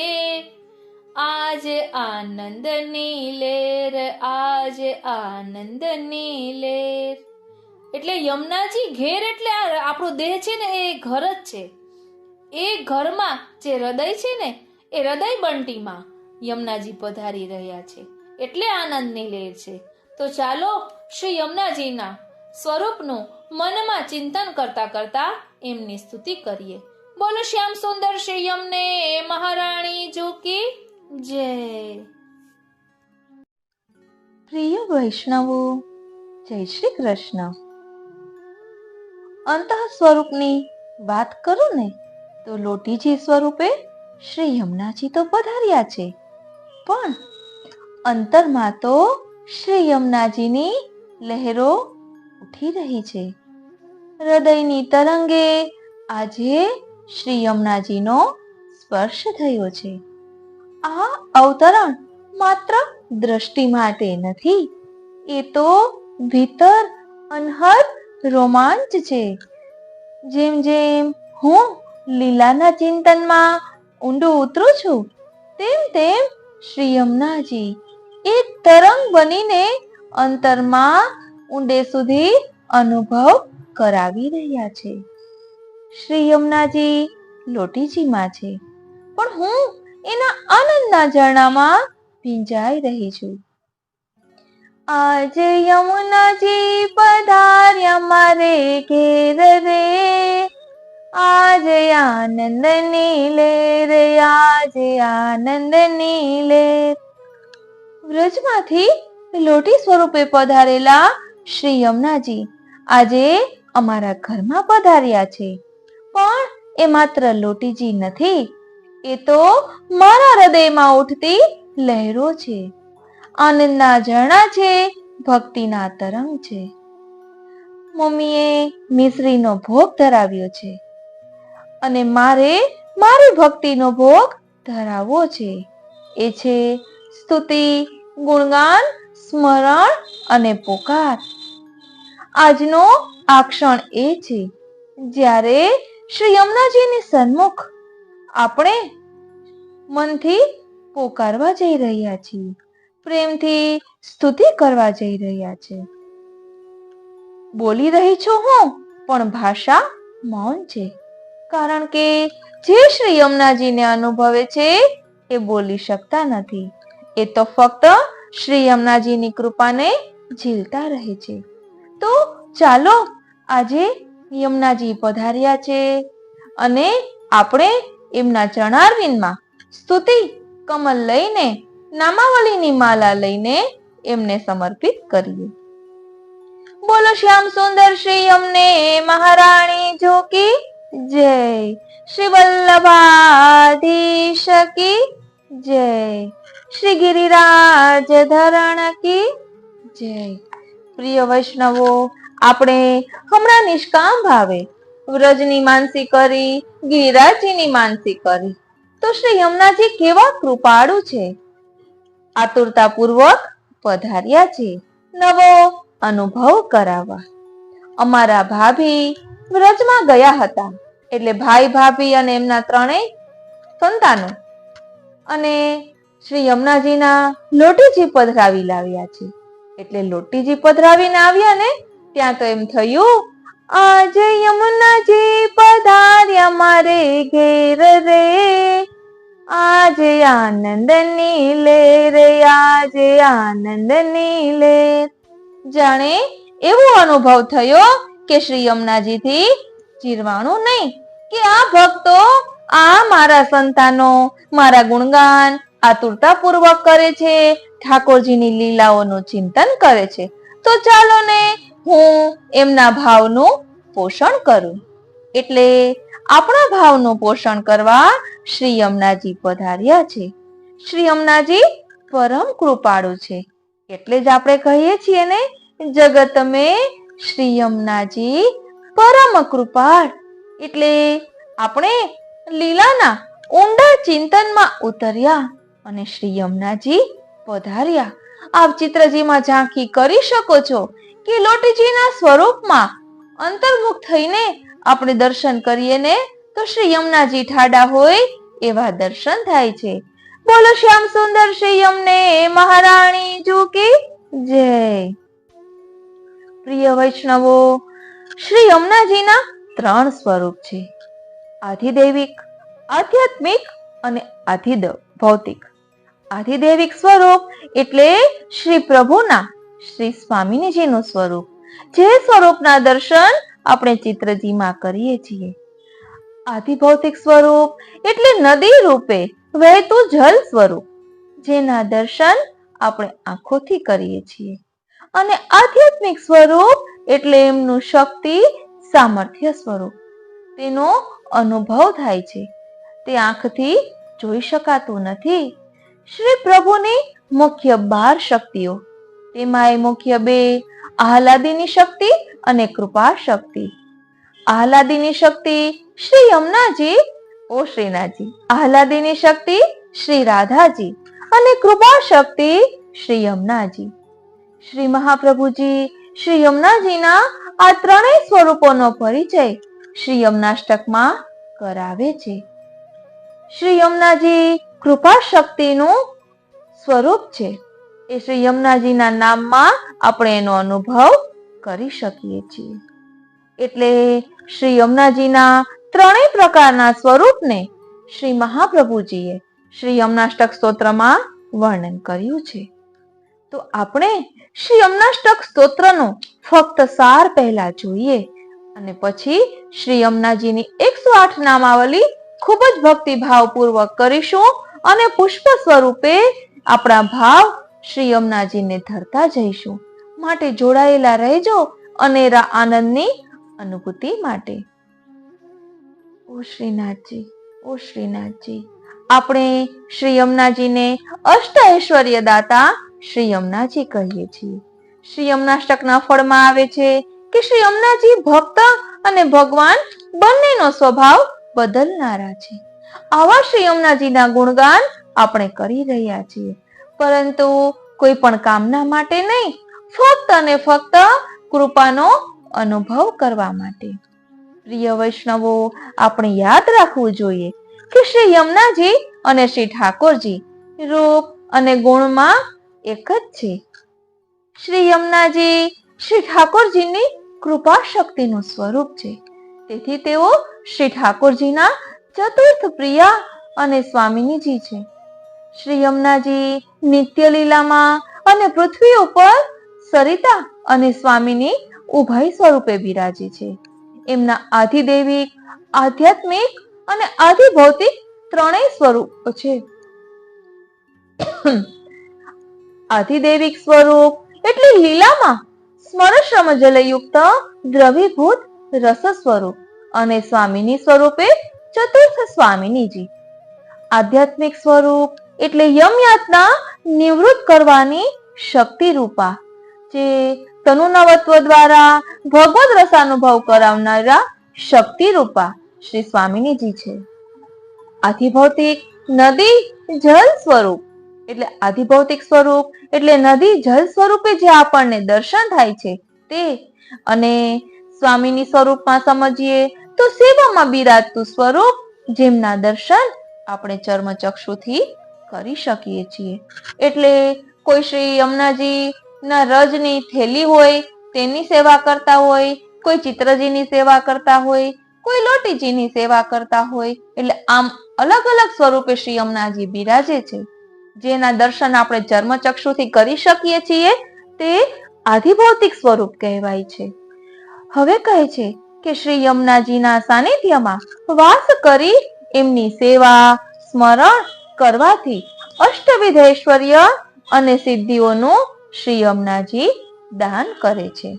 આજ આનંદની લેર, આજ આનંદની લેર. એટલે યમુનાજી ઘેર એટલે આપણું દેહ છે ને, એ ઘર જ છે. એ ઘરમાં જે હૃદય છે ને, એ હૃદય બંટીમાં યમુનાજી પધારી રહ્યા છે, એટલે આનંદની લહેર છે. તો ચાલો શ્રી યમુનાજીના સ્વરૂપનું મનમાં ચિંતન કરતા કરતા એમની સ્તુતિ કરીએ. બોલો શ્યામ સુંદર શ્રી યમને મહારાણી જો કી જય. પ્રિય વૈષ્ણવો, જય શ્રી કૃષ્ણ. અંતઃ સ્વરૂપની વાત કરું ને તો લોટીજી સ્વરૂપે શ્રી યમુનાજી તો પધાર્યા છે, પણ અંતરમાં તો શ્રી યમુનાજીની લહેરો ઉઠી રહી છે. હૃદયની તરંગે આજે શ્રી યમુનાજીનો સ્પર્શ થયો છે. આ અવતરણ માત્ર દ્રષ્ટિ માટે નથી, એ તો ભીતર અનહદ રોમાંચ છે. જેમ જેમ હું લીલાના ચિંતનમાં ઊંડું ઉતરું છું, તેમ તેમ શ્રી યમુનાજી એક તરંગ બનીને અંતરમાં ઊંડે સુધી અનુભવ કરાવી રહ્યા છે. શ્રી યમુનાજી લોટીજીમાં છે, પણ હું એના આનંદના ઝરણામાં ભીંજાઈ રહી છું. આજે યમુનાજી પધાર્યા મારે ઘેર રે, આજે આનંદની લહેર, આજે આનંદની લહેર. વ્રજમાંથી લોટી સ્વરૂપે પધારેલા શ્રી યમુનાજી આજે અમારા ઘરમાં પધાર્યા છે, પણ એ માત્ર લોટીજી નથી, એ તો મારા હૃદયમાં ઉઠતી લહેરો છે, આનંદના ઝરણા છે, ભક્તિના તરંગ છે. મમ્મીએ મિશ્રીનો ભોગ ધરાવ્યો છે અને મારે મારી ભક્તિનો ભોગ ધરાવવો છે. એ છે સ્તુતિ, ગુણગાન, સ્મરણ અને પોકાર. આજનો આ ક્ષણ એ છે જ્યારે શ્રી યમુનાજીની સન્મુખ આપણે મનથી પોકારવા જઈ રહ્યા છીએ, પ્રેમથી સ્તુતિ કરવા જઈ રહ્યા છે. બોલી રહી છું હું, પણ ભાષા મૌન છે, કારણ કે જે શ્રી યમુનાજીને અનુભવે છે એ બોલી શકતા નથી. એ તો ફક્ત શ્રી યમુનાજીની કૃપાને ઝીલતા રહે છે. તો ચાલો આજે યમુનાજી પધાર્યા છે અને આપણે એમના ચરણારવિંદમાં સ્તુતિ કમલ લઈને, નામાવલીની માલા લઈને એમને સમર્પિત કરીએ. બોલો શ્યામ સુંદર શ્રી અમને મહારાણી જો કી જય, શ્રી વલ્લભાધીશ કી જય, શ્રી ગિરિરાજ ધરણ કી જય. પ્રિય વૈષ્ણવો, આપણે હમણાં નિષ્કામ ભાવે વ્રજની માનસી કરી, ગિરિરાજજીની માનસી કરી, તો શ્રી યમુનાજી કેવા કૃપાળુ છે. આતુરતાપૂર્વક પધાર્યા છે નવો અનુભવ કરાવવા. અમારા ભાભી વ્રજમાં ગયા હતા, એટલે ભાઈ ભાભી અને એમના ત્રણેય સંતાનો અને શ્રી યમુનાજીના લોટીજી પધરાવી લાવ્યા છે. એટલે લોટીજી પધરાવીને આવ્યા ને ત્યાં તો એમ થયું, આજે યમુનાજી પધાર્યા મારે ઘેર રે, આજે આનંદની લહેર, આજે આનંદની લહેર. જાણે એવો અનુભવ થયો કે શ્રી યમુનાજીથી ચીરવાણું નહીં, કે આ ભક્તો, આ મારા સંતાનો મારા ગુણગાન આતુરતાપૂર્વક કરે છે, ઠાકોરજીની લીલાઓનું ચિંતન કરે છે, તો ચાલો ને હું એમના ભાવનું પોષણ કરું. એટલે આપણા ભાવનું પોષણ કરવા શ્રી યમુનાજી પધાર્યા છે. શ્રી યમુનાજી પરમ કૃપાળુ છે, એટલે જ આપણે કહીએ છીએ ને, જગત મેં શ્રી યમુનાજી પરમ કૃપાળ. એટલે આપણે લીલાના ઊંડા ચિંતનમાં ઉતર્યા અને શ્રી યમુનાજી પધાર્યા. આપ ચિત્રજીમાં ઝાંખી કરી શકો છો કે લોટીજીના સ્વરૂપમાં અંતર્મુખ થઈને આપણે દર્શન કરીએ ને તો શ્રી યમુનાજી ઠાડા હોય એવા દર્શન થાય છે. બોલો શ્યામ સુંદર શ્રી યમને મહારાણી જો કી જય. પ્રિય વૈષ્ણવો, શ્રી યમુનાજીના 3 સ્વરૂપ છે: આધિદૈવિક, આધ્યાત્મિક અને ભૌતિક. આધિદૈવિક સ્વરૂપ એટલે શ્રી પ્રભુના, શ્રી સ્વામિનીજીનું સ્વરૂપ, જે સ્વરૂપના દર્શન આપણે ચિત્રજીમાં કરીએ છીએ. આધિભૌતિક સ્વરૂપ એટલે નદી રૂપે વહેતું જલ સ્વરૂપ, જેના દર્શન આપણે આંખોથી કરીએ છીએ. અને આધ્યાત્મિક સ્વરૂપ એટલે એમનું શક્તિ સામર્થ્ય સ્વરૂપ. તેનો અનુભવ થાય છે. તે આંખથી જોઈ શકાતું નથી. શ્રી પ્રભુની મુખ્ય 12 શક્તિઓ, તેમાં મુખ્ય 2 આહલાદીની શક્તિ અને કૃપા શક્તિ. આહલાદીની શક્તિ શ્રી યમુનાજી ઓ શ્રીનાથજી, આહલાદીની શક્તિ શ્રી રાધાજી અને કૃપા શક્તિ શ્રી યમુનાજી. શ્રી મહાપ્રભુજી શ્રી યમુનાજીના આ ત્રણેય સ્વરૂપોનો પરિચય શ્રી યમુનાષ્ટકમાં કરાવે છે. શ્રી યમુનાજી કૃપા શક્તિનું સ્વરૂપ છે. એ શ્રી યમુનાજીના નામમાં આપણે એનો અનુભવ કરી શકીએ છીએ. એટલે શ્રી યમુનાજીના ત્રણેય પ્રકારના સ્વરૂપને શ્રી મહાપ્રભુજીએ શ્રી યમુનાષ્ટક સ્તોત્રમાં વર્ણન કર્યું છે. તો આપણે શ્રી યમુનાષ્ટક સ્તોત્રનો ફક્ત સાર પહેલા જોઈએ અને પછી શ્રી યમુનાજીની 108 નામાવલી ખૂબ જ ભક્તિભાવપૂર્વક કરીશું અને પુષ્પ સ્વરૂપે આપણા ભાવ શ્રી યમુનાજીને ધરતા જઈશું. માટે જોડાયેલા રહેજો અનેરા આનંદની અનુભૂતિ માટે. ઓ શ્રીનાથજી, ઓ શ્રીનાથજી, આપણે શ્રી યમુનાજીને અષ્ટ ઐશ્વર્ય દાતા શ્રી યમુનાજી કહીએ છીએ. શ્રી યમુનાષ્ટકના ફળમાં આવે છે કે શ્રી યમુનાજી ભક્ત અને ભગવાન બંનેનો સ્વભાવ બદલનારા છે. આવા શ્રી યમુનાજીના ગુણગાન આપણે કરી રહ્યા છીએ, પરંતુ કોઈ પણ કામના માટે નહીં, ફક્ત અને ફક્ત કૃપાનો અનુભવ કરવા માટે. પ્રિય વૈષ્ણવો, આપણે યાદ રાખવું જોઈએ કે શ્રી યમુનાજી અને શ્રી ઠાકોરજી રૂપ અને ગુણમાં એક જ છે. શ્રી યમુનાજી શ્રી ઠાકોરજીની કૃપા શક્તિનું સ્વરૂપ છે. તેથી તેઓ શ્રી ઠાકોરજીના ચતુર્થ પ્રિયા અને સ્વામિનીજી છે. શ્રી યમુનાજી નિત્ય લીલામાં અને પૃથ્વી ઉપર સરિતા અને સ્વામીની ઉભય સ્વરૂપે બિરાજે છે. એમના આધિદૈવિક, આધ્યાત્મિક અને આધિભૌતિક ત્રણેય સ્વરૂપો છે. આધિદૈવિક સ્વરૂપ એટલે લીલામાં સ્મરશ્રમ જલયુક્ત દ્રવીભૂત રસ સ્વરૂપ અને સ્વામીની સ્વરૂપે ચતુર્થ સ્વામિનીજી. આધ્યાત્મિક સ્વરૂપ એટલે યમયાતના નિવૃત્ત કરવાની શક્તિ રૂપા, જે તનુનવત્વ દ્વારા ભગવદ રસાનુભવ કરાવનારા શક્તિ રૂપા શ્રી સ્વામિનીજી છે. આધિભૌતિક નદી જલ સ્વરૂપ એટલે આધિભૌતિક સ્વરૂપ એટલે નદી જલ સ્વરૂપે જે આપણને દર્શન થાય છે તે, અને સ્વામીની સ્વરૂપમાં સમજીએ તો સેવામાં બિરાજતું સ્વરૂપ, જેમના દર્શન આપણે ચર્મચક્ષુથી કરી શકીએ છીએ. એટલે કોઈ શ્રી યમુનાજી ના રજની થેલી હોય તેની સેવા કરતા હોય, કોઈ ચિત્રજીની સેવા કરતા હોય, કોઈ લોટીજીની સેવા કરતા હોય, એટલે આમ અલગ અલગ સ્વરૂપે શ્રી યમુનાજી બિરાજે છે. જેના દર્શન આપણે ચર્મચક્ષુથી કરી શકીએ છીએ તે આધિભૌતિક સ્વરૂપ કહેવાય છે. હવે કહે છે કે શ્રી યમુનાજીના સાનિધ્યમાં વાસ કરી એમની સેવા સ્મરણ કરવાથી અષ્ટવિધ ઐશ્વર્ય અને સિદ્ધિઓનું શ્રી યમુનાજી દાન કરે છે.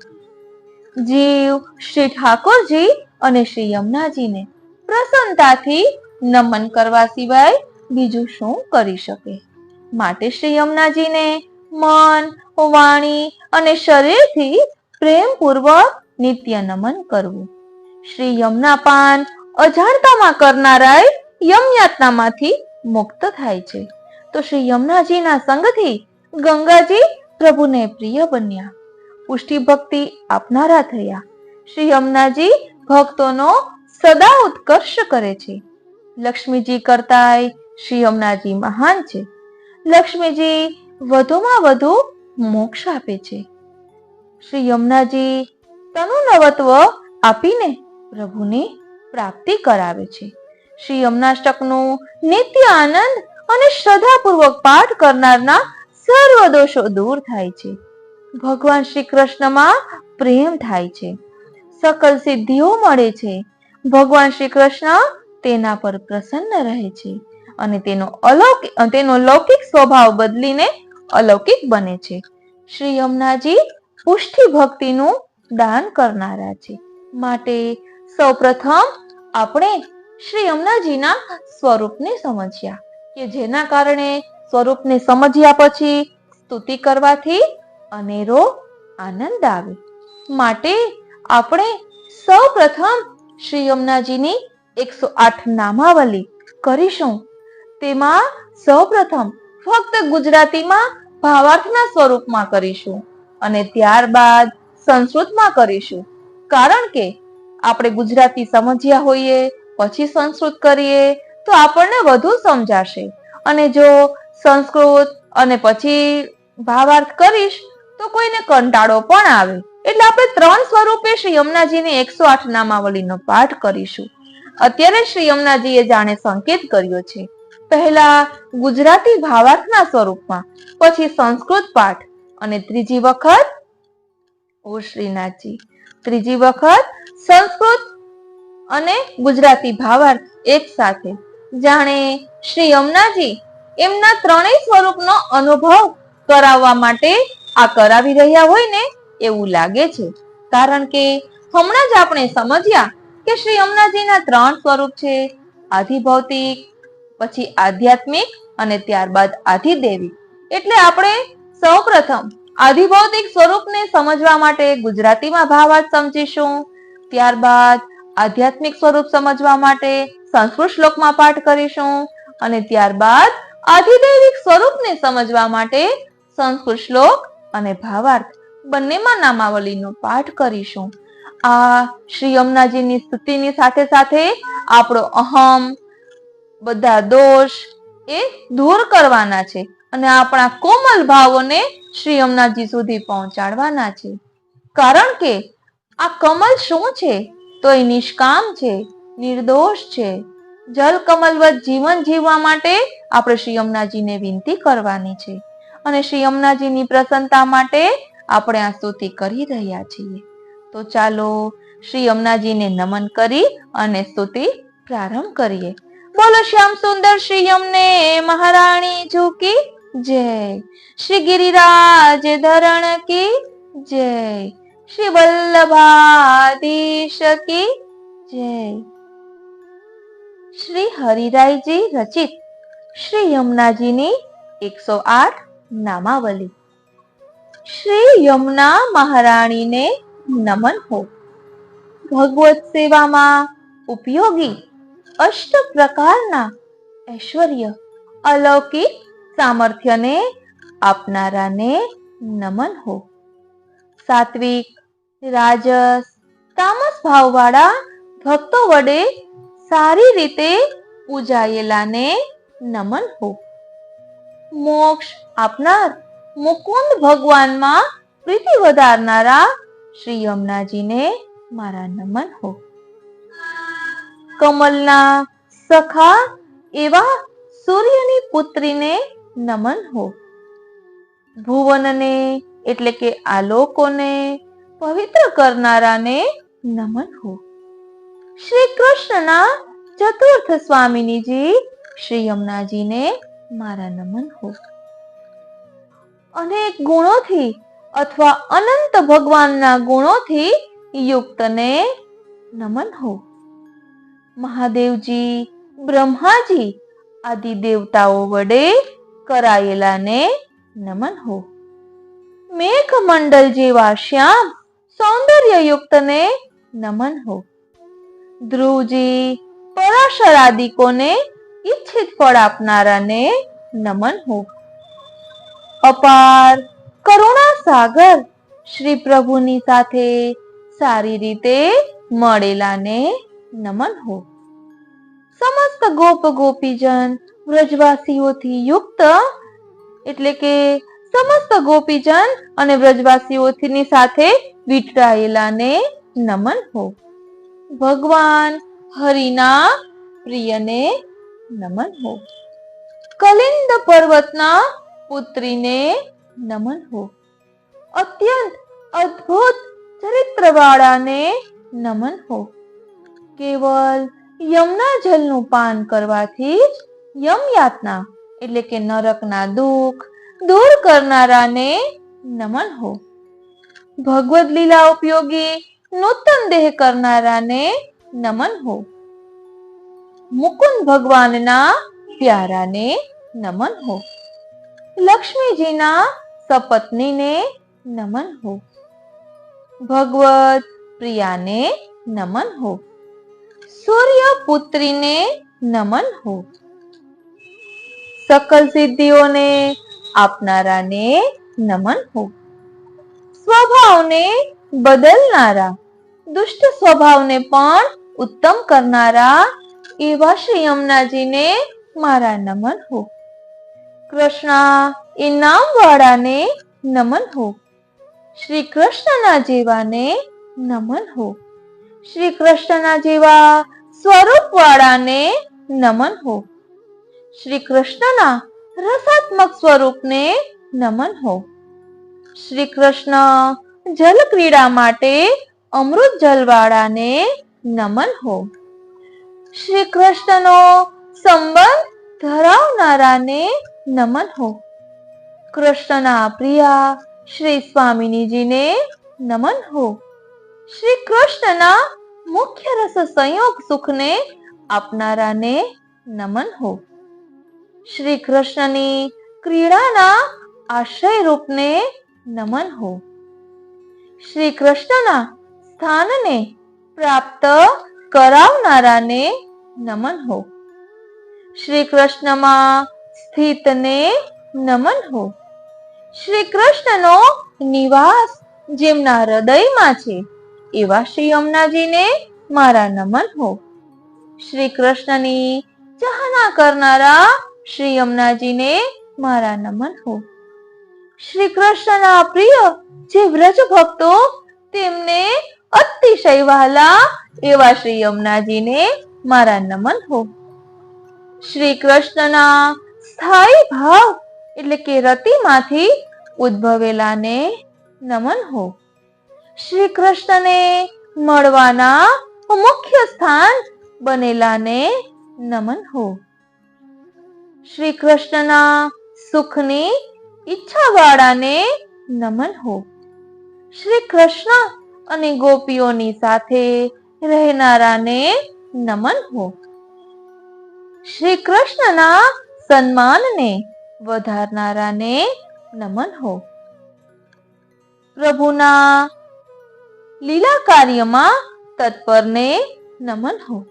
જીવ શ્રી ઠાકોરજી અને શ્રી યમુનાજીને પ્રસન્નતાથી નમન કરવા સિવાય બીજું શું કરી શકે? માટે શ્રી યમુનાજીને મન, વાણી અને શરીરથી પ્રેમપૂર્વક નિત્ય નમન કરવું. શ્રી યમુનાપાન અજાણતામાં કરનારાય યમયાતનામાંથી મુક્ત થાય છે. તો શ્રી યમુનાજીના સંગથી ગંગાજી પ્રભુને પ્રિય બન્યા, પુષ્ટિ ભક્તિ આપનારા થયા. શ્રી યમુનાજી ભક્તોનો સદા ઉત્કર્ષ કરે છે. લક્ષ્મીજી કરતાય શ્રી યમુનાજી મહાન છે. લક્ષ્મીજી વધુમાં વધુ મોક્ષ આપે છે. શ્રી યમુનાજી તનુનવત્વ આપીને પ્રભુની પ્રાપ્તિ કરાવે છે. શ્રી યમુનાષ્ટકનું નિત્ય આનંદ અને શ્રદ્ધાપૂર્વક પાઠ કરનારના સર્વ દોષો દૂર થાય છે. ભગવાન શ્રી કૃષ્ણમાં પ્રેમ થાય છે. સકલ સિદ્ધિઓ મળે છે. ભગવાન શ્રી કૃષ્ણ તેના પર પ્રસન્ન રહે છે અને તેનો લૌકિક સ્વભાવ બદલીને અલૌકિક બને છે. શ્રી યમુનાજી પુષ્ટિ ભક્તિનું દાન કરનારા છે. માટે સૌપ્રથમ આપણે શ્રી યમુનાજીના સ્વરૂપને સમજ્યા કે જેના કારણે સ્વરૂપને સમજ્યા પછી સ્તુતિ કરવાથી અનેરો આનંદ આવે. માટે આપણે સૌપ્રથમ શ્રી યમુનાજીની 108 નામાવલી કરીશું. તેમાં સૌપ્રથમ ફક્ત ગુજરાતીમાં ભાવાર્થના સ્વરૂપમાં કરીશું અને ત્યારબાદ સંસ્કૃતમાં કરીશું. કારણ કે આપણે ગુજરાતી સમજ્યા હોઈએ પછી સંસ્કૃત કરીએ તો આપણને વધુ સમજાશે, અને જો સંસ્કૃત અને પછી ભાવાર્થ કરીશ તો કોઈને કંટાળો પણ આવે. એટલે આપણે 3 સ્વરૂપે શ્રી યમુનાજીની 108 નામાવલીનો પાઠ કરીશું. અત્યારે શ્રી યમુનાજીએ જાણે સંકેત કર્યો છે, પહેલા ગુજરાતી ભાવાર્થના સ્વરૂપમાં, પછી સંસ્કૃત પાઠ, અને ત્રીજી વખત ઓ શ્રીનાથજી, ત્રીજી વખત સંસ્કૃત અને ગુજરાતી ભાવાર્થ એક સાથે. જાણે શ્રી યમુનાજી એમના 3 સ્વરૂપનો અનુભવ કરાવવા માટે આ કરાવી રહ્યા હોય ને એવું લાગે છે. કારણ કે હમણાં જ આપણે સમજ્યા કે શ્રી યમુનાજીના 3 સ્વરૂપ છે, આધિભૌતિક, પછી આધ્યાત્મિક અને ત્યારબાદ આધિદેવિક. એટલે આપણે સૌપ્રથમ આધિભૌતિક સ્વરૂપને સમજવા માટે ગુજરાતીમાં ભાવાર્થ સમજીશું, ત્યારબાદ આધ્યાત્મિક સ્વરૂપ સમજવા માટે સંસ્કૃત શ્લોકમાં પાઠ કરીશું, અને ત્યારબાદ આધિદૈવિક સ્વરૂપને સમજવા માટે સંસ્કૃત શ્લોક અને ભાવાર્થ બંનેમાં નામાવલીનો પાઠ કરીશું. આ શ્રી યમુનાજીની સ્તુતિની સાથે સાથે આપણો અહમ, બધા દોષ એ દૂર કરવાના છે અને આપણા કોમલ ભાવોને શ્રી યમુનાજી સુધી પહોંચાડવાના છે. કારણ કે આ કમલ શું છે? તો એ નિષ્કામ છે, નિર્દોષ છે. જલ કમલવત જીવન જીવવા માટે આપણે શ્રી યમુનાજીને વિનંતી કરવાની છે, અને શ્રી યમુનાજીની પ્રસન્નતા માટે આપણે આ સ્તુતિ કરી રહ્યા છીએ. તો ચાલો શ્રી યમુનાજીને નમન કરી અને સ્તુતિ પ્રારંભ કરીએ. બોલો શ્યામ સુંદર શ્રી યમને મહારાણી કી જય, શ્રી ગિરિરાજ ધરણ કી જય, શ્રી વલ્લભાધીશ કી જય. શ્રી હરિરાયજી રચિત શ્રી યમુનાજીની 108 નામાવલી. શ્રી યમુના મહારાણીને નમન હો. ભગવત સેવામાં ઉપયોગી 8 પ્રકારના ઐશ્વર્ય, અલૌકિક સામર્થ્યને આપનારાને નમન હો. સાત્વિક, રાજસ, તામસ ભાવવાળા ભક્તો વડે સારી રીતે પૂજાયેલાને નમન હો. મોક્ષ આપનાર મુકુંદ ભગવાનમાં પ્રીતિ વધારનારા શ્રી યમુનાજીને મારા નમન હો. કમલના સખા એવા સૂર્યની પુત્રીને નમન હો. ભુવનને એટલે કે આલોકોને પવિત્ર કરનારાને નમન હો. શ્રી કૃષ્ણના ચતુર્થ સ્વામિનીજી શ્રી યમુનાજીને મારા નમન હો. અનેક ગુણોથી અથવા અનંત ભગવાનના ગુણોથી યુક્તને નમન હો. મહાદેવજી, બ્રહ્માજી આદિ દેવતાઓ વડે કરાયેલાને નમન હો. મેઘમંડલ જેવા શ્યામ સૌંદર્ય યુક્તને નમન હો. ધ્રુવજી, પરાશર આદિકોને ઈચ્છિત ફળ આપનારાને નમન હો. અપાર કરુણા સાગર શ્રી પ્રભુની સાથે સારી રીતે મળેલાને નમન હો. સમસ્ત ગોપ ગોપીજન વ્રજવાસીઓથી યુક્ત એટલે કે સમસ્ત ગોપીજન અને વ્રજવાસીઓની સાથે વીંટળાયેલાને નમન હો. ભગવાન હરિના પ્રિયને નમન હો. કલિંદ પર્વતના પુત્રીને નમન હો. અત્યંત અદ્ભુત ચરિત્રવાળાને નમન હો. કેવલ યમુના જલનું પાન કરવાથી જ યમ યાતના એટલે કે નરકના દુઃખ દૂર કરનારાને નમન હો. ભગવદ લીલા ઉપયોગી નૂતન દેહ કરનારાને નમન હો. મુકુંદ ભગવાનના પ્યારાને નમન હો. લક્ષ્મીજીના સપત્નીને નમન હો. ભગવત પ્રિયાને નમન હો. સૂર્ય પુત્રીને નમન હો. સકલ સિદ્ધિઓને આપનારાને નમન હો. સ્વભાવને બદલનારા, દુષ્ટ સ્વભાવને પણ ઉત્તમ કરનારા એવા શ્રી યમુનાજીને મારા નમન હો. કૃષ્ણ એ નામ વાળાને નમન હો. શ્રી કૃષ્ણના જેવાને નમન હો. શ્રી કૃષ્ણના જેવા સ્વરૂપ વાળાને નમન હો. શ્રી કૃષ્ણના રસાત્મક સ્વરૂપને નમન હો. શ્રી કૃષ્ણ જલ ક્રીડા માટે અમૃત જલવાળાને નમન હો. શ્રી કૃષ્ણનો સંબંધ ધરાવનારાને નમન હો. કૃષ્ણના પ્રિયા શ્રી સ્વામિનીજીને નમન હો. શ્રી કૃષ્ણના મુખ્ય રસ સંયોગ સુખને આપનારાને નમન હો. શ્રી કૃષ્ણની ક્રીડાના આશ્રય રૂપને નમન હો. શ્રી કૃષ્ણના સ્થાનને પ્રાપ્ત કરાવનારાને નમન હો. શ્રી કૃષ્ણમાં સ્થિતને નમન હો. શ્રી કૃષ્ણનો નિવાસ જેમના હૃદયમાં છે એવા શ્રી યમુનાજીને મારા નમન હો. શ્રી કૃષ્ણની ચાહના કરનારા શ્રી યમુનાજીને મારા નમન હો. શ્રી કૃષ્ણના પ્રિય જે વ્રજ ભક્તો તેમને અતિશય વહાલા એવા શ્રી યમુનાજીને મારા નમન હો. શ્રી કૃષ્ણના સ્થાયી ભાવ એટલે કે રતિમાંથી ઉદ્ભવેલાને નમન હો. શ્રી કૃષ્ણને મળવાના મુખ્ય સ્થાન બનેલાને નમન હો. શ્રી કૃષ્ણના સુખની ઈચ્છા વાળાને નમન હો. શ્રી કૃષ્ણ અને ગોપીઓની સાથે રહેનારાને નમન હો. શ્રી કૃષ્ણના સન્માનને વધારનારાને નમન હો. પ્રભુના લીલા કાર્યમાં તત્પરને નમન હો.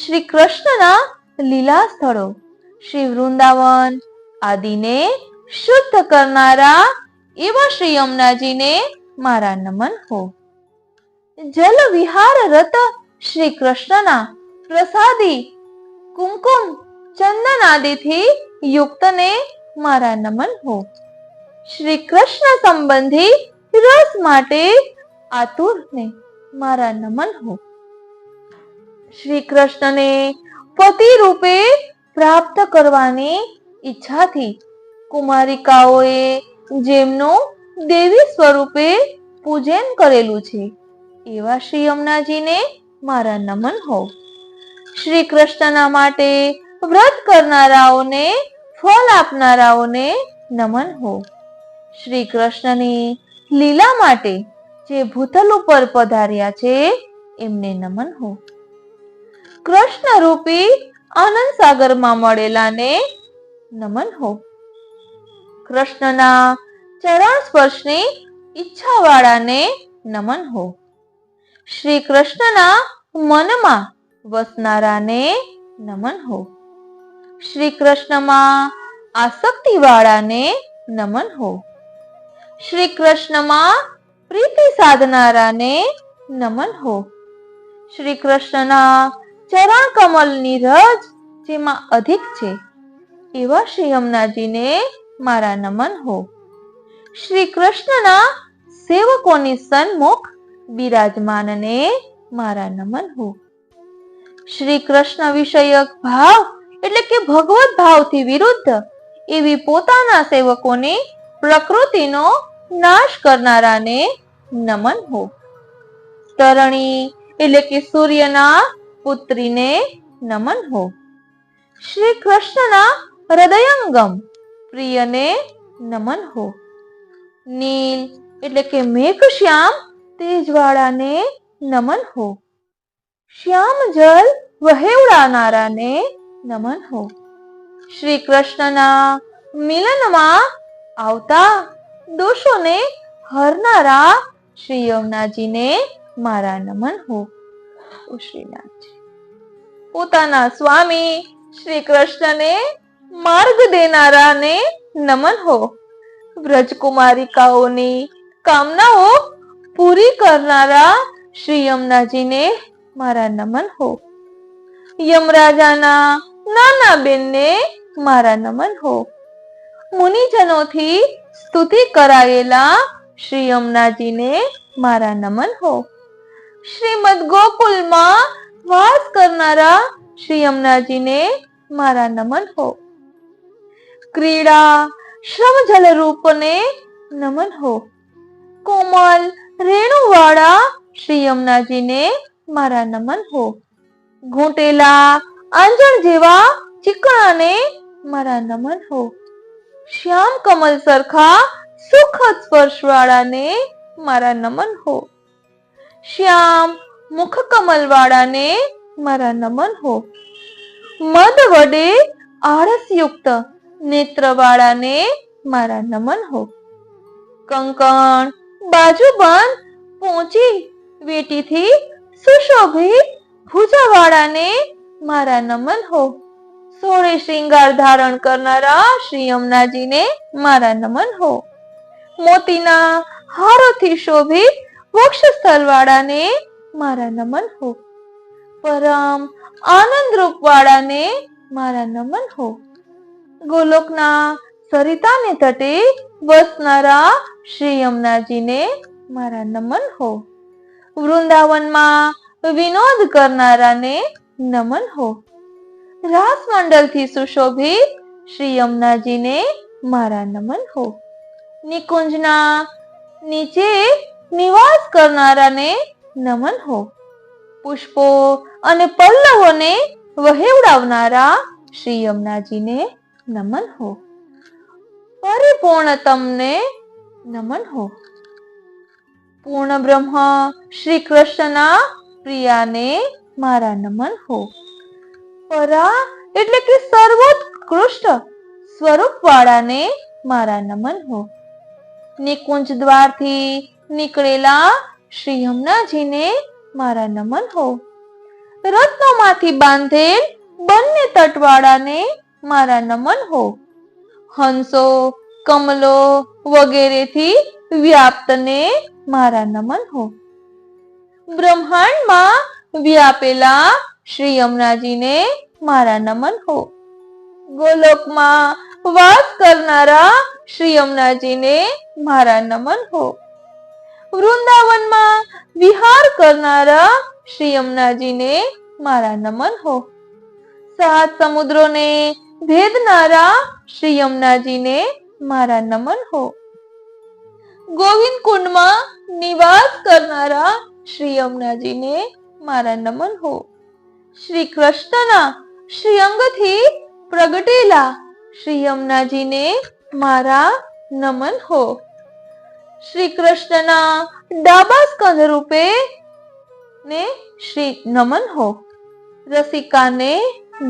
શ્રી કૃષ્ણના લીલા સ્થળો શ્રી વૃંદાવન આદિને શુદ્ધ કરનારા એવા શ્રી યમુનાજીને મારા નમન હો. જલ વિહાર રત શ્રી કૃષ્ણના પ્રસાદી કુમકુમ ચંદન આદિથી યુક્તને મારા નમન હો. શ્રી કૃષ્ણ સંબંધી રસ માટે આતુરને મારા નમન હો. શ્રી કૃષ્ણને પતિ રૂપે પ્રાપ્ત કરવાની ઈચ્છાથી કુમારિકાઓએ જેમનું દેવી સ્વરૂપે પૂજન કરેલું છે એવા શ્રી યમુનાજીને મારા નમન હો. શ્રી કૃષ્ણના માટે વ્રત કરનારાઓને ફળ આપનારાઓને નમન હો. શ્રી કૃષ્ણની લીલા માટે જે ભૂતલ ઉપર પધાર્યા છે એમને નમન હો. કૃષ્ણ રૂપી આનંદ સાગરમાં મળેલાને નમન હો. કૃષ્ણના ચરણ સ્પર્શની ઈચ્છા વાળાને નમન હો. શ્રી કૃષ્ણના મનમાં વસનારાને નમન હો. શ્રી કૃષ્ણમાં આસક્તિ વાળાને નમન હો. શ્રી કૃષ્ણમાં પ્રીતિ સાધનારાને નમન હો. શ્રી કૃષ્ણના ચરણ કમલની રજ જેમાં અધિક છે એવા શ્રી યમુનાજીને મારા નમન હો. શ્રી કૃષ્ણના સેવકોની સન્મુખ બિરાજમાનને મારા નમન હો. શ્રી કૃષ્ણ વિષયક ભાવ એટલે કે ભગવત ભાવથી વિરુદ્ધ એવી પોતાના સેવકોની પ્રકૃતિનો નાશ કરનારાને નમન હો. તરણી એટલે કે સૂર્યના પુત્રીને નમન હો. શ્રી કૃષ્ણના હૃદયંગમ પ્રિયને નમન હો. નીલ એટલે કે મેઘ શ્યામ તેજવાળાને નમન હો. શ્યામ જલ વહેવડાનારાને નમન હો. શ્રી કૃષ્ણના મિલનમાં આવતા દોષોને હરનારા શ્રી યમુનાજીને મારા નમન હો. ઓ શ્રીનાથજી, પોતાના સ્વામી શ્રી કૃષ્ણને માર્ગ દેનારાને નમન હો. વ્રજકુમારિકાઓની કામનાઓ પૂરી કરનારા શ્રી યમુનાજીને મારા નમન હો. યમરાજાના નાના બેનને મારા નમન હો. મુનિજનોથી સ્તુતિ કરાયેલા શ્રી યમુનાજીને મારા નમન હો. શ્રીમદ ગોકુલમાં વાસ કરનારા શ્રી યમુનાજીને મારા નમન હો. ક્રીડા શ્રમજલ રૂપને નમન હો. કોમલ રેણુવાળા શ્રી યમુનાજીને મારા નમન હો. ઘૂંટેલા આંજણ જેવા ચીકણાને મારા નમન હો. શ્યામ કમલ સરખા સુખદ સ્પર્શવાળાને મારા નમન હો. શ્યામ મુખ કમલ વાળાને મારા નમન હો. મદ વડે આળસયુક્ત નેત્રવાળાને મારા નમન હો. કંકણ બાજુબંધ પહોંચી વેટીથી સુશોભિત ભુજાવાળાને મારા નમન હો. સોળે શ્રીંગાર ધારણ કરનારા શ્રી યમુનાજીને મારા નમન હો. મોતીના હારોથી શોભિત વક્ષસ્થળ વાળાને મારા નમન હો. પરમ આનંદ રૂપ વાળાને મારા નમન હો. ગોલોકના સરિતાને તટે વસનારા શ્રી યમુનાજીને મારા નમન હો. વૃંદાવનમાં વિનોદ કરનારાને નમન હો. રાસ મંડલથી સુશોભિત શ્રી યમુનાજીને મારા નમન હો. નિકુંજના નીચે નિવાસ કરનારાને નમન હો. પુષ્પો અને પલ્લવોને વહેવડાવનારા શ્રી યમુનાજીને નમન હો. પરિપૂર્ણતમને નમન હો. પૂર્ણ બ્રહ્મ શ્રી કૃષ્ણના પ્રિયાને મારા નમન હો. પરા એટલે કે સર્વોત્કૃષ્ટ સ્વરૂપ વાળાને મારા નમન હો. નિકુંજ દ્વારથી નીકળેલા શ્રી યમુનાજીને મારા નમન હો. રત્નોમાંથી બાંધેલ બંને તટવાળાને મારા નમન હો. હંસો કમલો વગેરેથી વ્યાપ્તને મારા નમન હો. બ્રહ્માંડમાં વ્યાપેલા શ્રી યમુનાજીને મારા નમન હો. ગોલોકમાં વાસ કરનારા શ્રી યમુનાજીને મારા નમન હો. વૃંદાવનમાં વિહાર કરનારા શ્રી યમુનાજીને મારા નમન હો. સાત સમુદ્રોને ભેદનારા શ્રી યમુનાજીને મારા નમન હો. ગોવિંદ કુંડમાં નિવાસ કરનારા શ્રી યમુનાજીને મારા નમન હો. શ્રી કૃષ્ણના શ્રી અંગથી પ્રગટેલા શ્રી યમુનાજીને મારા નમન હો. શ્રી કૃષ્ણના ડાબા સ્કંદ રૂપે ને શ્રી નમન હો. રસિકાને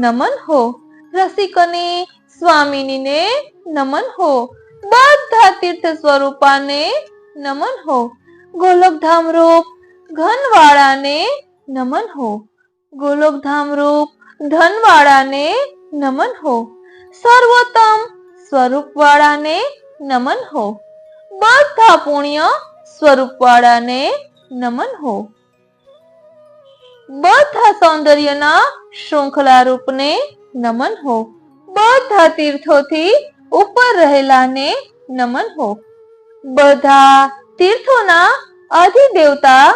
નમન હો. રસિકને સ્વામિનીને નમન હો. બધા તીર્થ સ્વરૂપાને નમન હો. ગોલોકધામ રૂપ ઘનવાળાને નમન હો. ગોલોકધામ રૂપ ધનવાળાને નમન હો. સર્વોત્તમ સ્વરૂપ વાળાને નમન હો. બધા પુણ્ય સ્વરૂપ વાળાને નમન હો. બધા સૌંદર્યના શૃંખલા રૂપને નમન હો. બધા તીર્થોથી ઉપર રહેલાને નમન હો. બધા તીર્થોના અધિદેવતા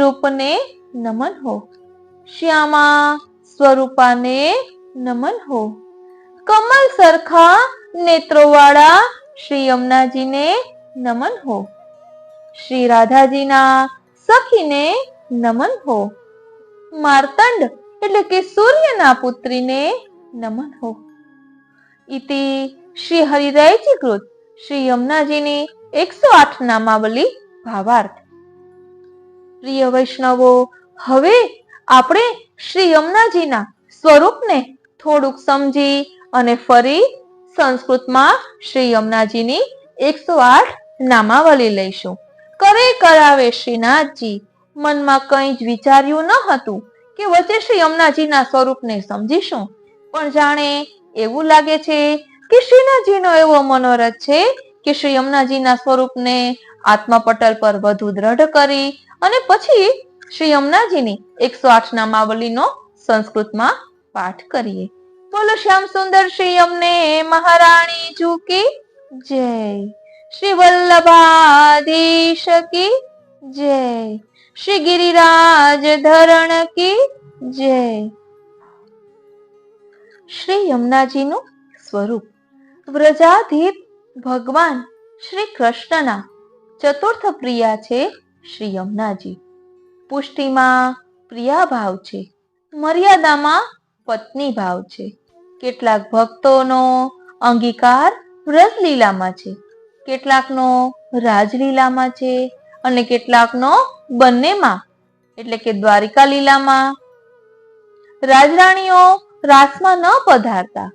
રૂપને નમન હો. શ્યામા સ્વરૂપાને નમન હો. કમલ સરખા નેત્રોવાળા શ્રી યમુનાજીને નમન હો. શ્રી રાધાજીના સખીને નમન હો. માર્તંડ એટલે કે સૂર્યના પુત્રીને નમન હો. ઇતિ શ્રી હરિરાયજી કૃત શ્રી યમુનાજીની 108 નામાવલી ભાવાર્થ. પ્રિય વૈષ્ણવો, હવે આપણે શ્રી યમુનાજીના સ્વરૂપને થોડુંક સમજી અને ફરી સંસ્કૃતમાં શ્રી યમુનાજીની 108 નામાવલી લઈશું. કરે કરાવે શ્રીનાથજી. મનમાં કંઈ જ વિચાર્યું ન હતું કે વચ્ચે શ્રી યમુનાજીના સ્વરૂપને સમજીશું, પણ જાણે એવું લાગે છે કે શ્રીનાથજીનો એવો મનોરથ છે કે શ્રી યમુનાજીના સ્વરૂપને આત્મપટલ પર વધુ દ્રઢ કરી અને પછી શ્રી યમુનાજીની 108 નામાવલીનો સંસ્કૃતમાં પાઠ કરીએ. બોલો શ્યામ સુંદર શ્રી યમને મહારાણી જુ કી જય. શ્રી વલ્લભાધીશ કી જય. શ્રી ગિરિરાજ ધરણ કી જય. શ્રી યમુનાજીનું સ્વરૂપ. વ્રજાધીપ ભગવાન શ્રી કૃષ્ણના ચતુર્થ પ્રિયા છે શ્રી યમુનાજી. પુષ્ટિમાં પ્રિયા ભાવ છે, મર્યાદામાં પત્ની ભાવ છે. કેટલાક ભક્તોનો અંગીકાર વ્રજલીલામાં છે, કેટલાકનો રાજલીલામાં છે અને કેટલાકનો બંનેમાં એટલે કે દ્વારિકા લીલામાં. રાજરાણીઓ રાસમાં ન પધારતા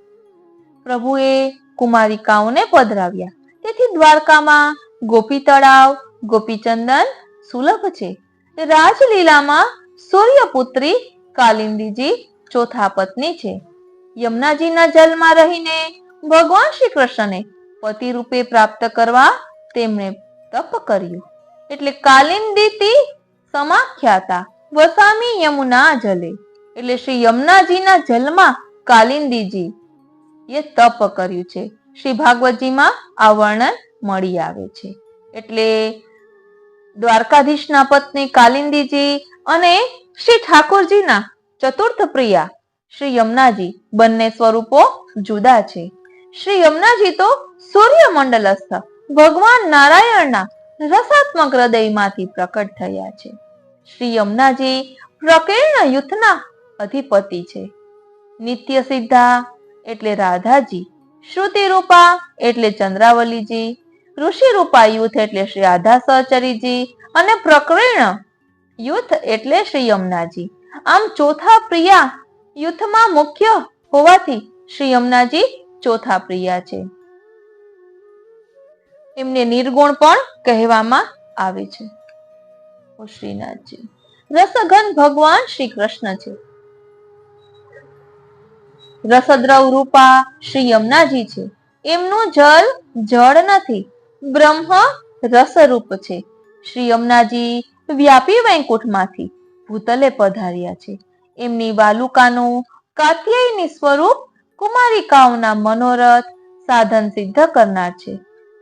પ્રભુએ કુમારિકાઓને પધરાવ્યા, તેથી દ્વારકામાં ગોપી તળાવ, ગોપીચંદન સુલભ છે. રાજલીલામાં સૂર્યપુત્રી કાલિંદીજી ચોથા પત્ની છે. યમુનાજીના જલમાં રહીને ભગવાન શ્રી કૃષ્ણને પતિ રૂપે પ્રાપ્ત કરવા તેમણે તપ કર્યું, એટલે કાલિંદીતી સમાખ્યાતા વસામી યમુના જલે. એટલે શ્રી યમુનાજીના જલમાં કાલિંદીજી એ તપ કર્યું છે. શ્રી ભાગવતજીમાં આ વર્ણન મળી આવે છે. એટલે દ્વારકાધીશના પત્ની કાલિંદીજી અને શ્રી ઠાકોરજીના ચતુર્થ પ્રિયા શ્રી યમુનાજી બંને સ્વરૂપો જુદા છે. શ્રી યમુનાજી તો સૂર્યમંડલસ્થ ભગવાન નારાયણના રસાત્મક હૃદયમાંથી પ્રકટ થયા છે. શ્રી યમુનાજી પ્રકીર્ણ યુથના અધિપતિ છે. નિત્ય સિદ્ધા એટલે રાધાજી, શ્રુતિ રૂપા એટલે ચંદ્રાવલીજી, ઋષિ રૂપા યુથ એટલે શ્રી રાધા સહચરીજી અને પ્રકીર્ણ યુથ એટલે શ્રી યમુનાજી. આમ ચોથા પ્રિયા યુથમાં મુખ્ય હોવાથી શ્રી યમુનાજી ચોથા પ્રિયા છે. એમને નિર્ગુણ પણ કહેવામાં આવે છે. શ્રીનાથજી રસઘન ભગવાન શ્રી કૃષ્ણ છે. રસદ્રવ રૂપા શ્રી યમુનાજી છે. એમનું જલ જળ નથી, બ્રહ્મ રસરૂપ છે. શ્રી યમુનાજી વ્યાપી વૈકુંઠમાંથી ભૂતલે પધાર્યા છે. એમની વાલુકાનું કાત્યાયની સ્વરૂપ કુમારિકાઓના મનોરથ સાધન સિદ્ધ કરનાર છે.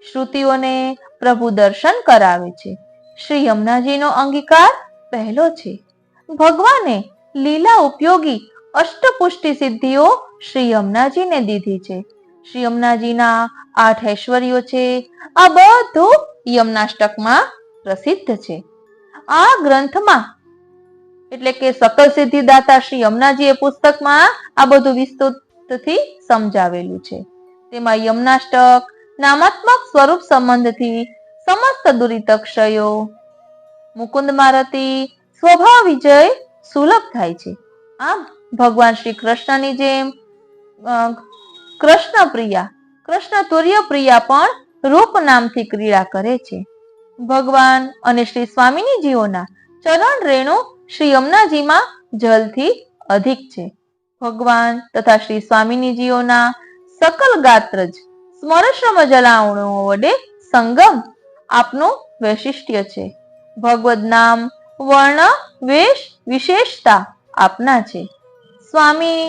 શ્રુતિઓને પ્રભુ દર્શન કરાવે છે. શ્રી યમુનાજીનો અંગીકાર પહેલો છે. ભગવાને લીલા ઉપયોગી અષ્ટપુષ્ટિ સિદ્ધિઓ શ્રી યમુનાજીને દીધી છે. શ્રી યમુનાજીના 8 ઐશ્વર્યો છે. આ બધું યમુનાષ્ટકમાં પ્રસિદ્ધ છે. આ ગ્રંથમાં એટલે કે સકલ સિદ્ધિદાતા શ્રી યમુનાજી પુસ્તકમાં આ બધું વિસ્તૃતથી સમજાવેલું છે. તેમાં યમુનાષ્ટક નામાત્મક સ્વરૂપ સંબંધથી સમસ્ત દુરિતક્ષયો, મુકુંદ મારતી, સ્વભાવ વિજય સુલભ થાય છે. આમ ભગવાન શ્રી કૃષ્ણની જેમ કૃષ્ણ પ્રિયા, કૃષ્ણ તુર્ય પ્રિયા પણ રૂપ નામથી ક્રીડા કરે છે. ભગવાન અને શ્રી સ્વામિનીજીઓના ચરણ રેણુ શ્રી યમુનાજીમાં જલથી અધિક છે. ભગવાન તથા શ્રી સ્વામિનીજીઓના સકલ ગાત્રજ સ્મરશ્રમ જલાવણુઓ વડે સંગમ આપનું વૈશિષ્ટ્ય છે. ભગવદ નામ, વર્ણ, વેશ, વિશેષતા આપના છે. સ્વામી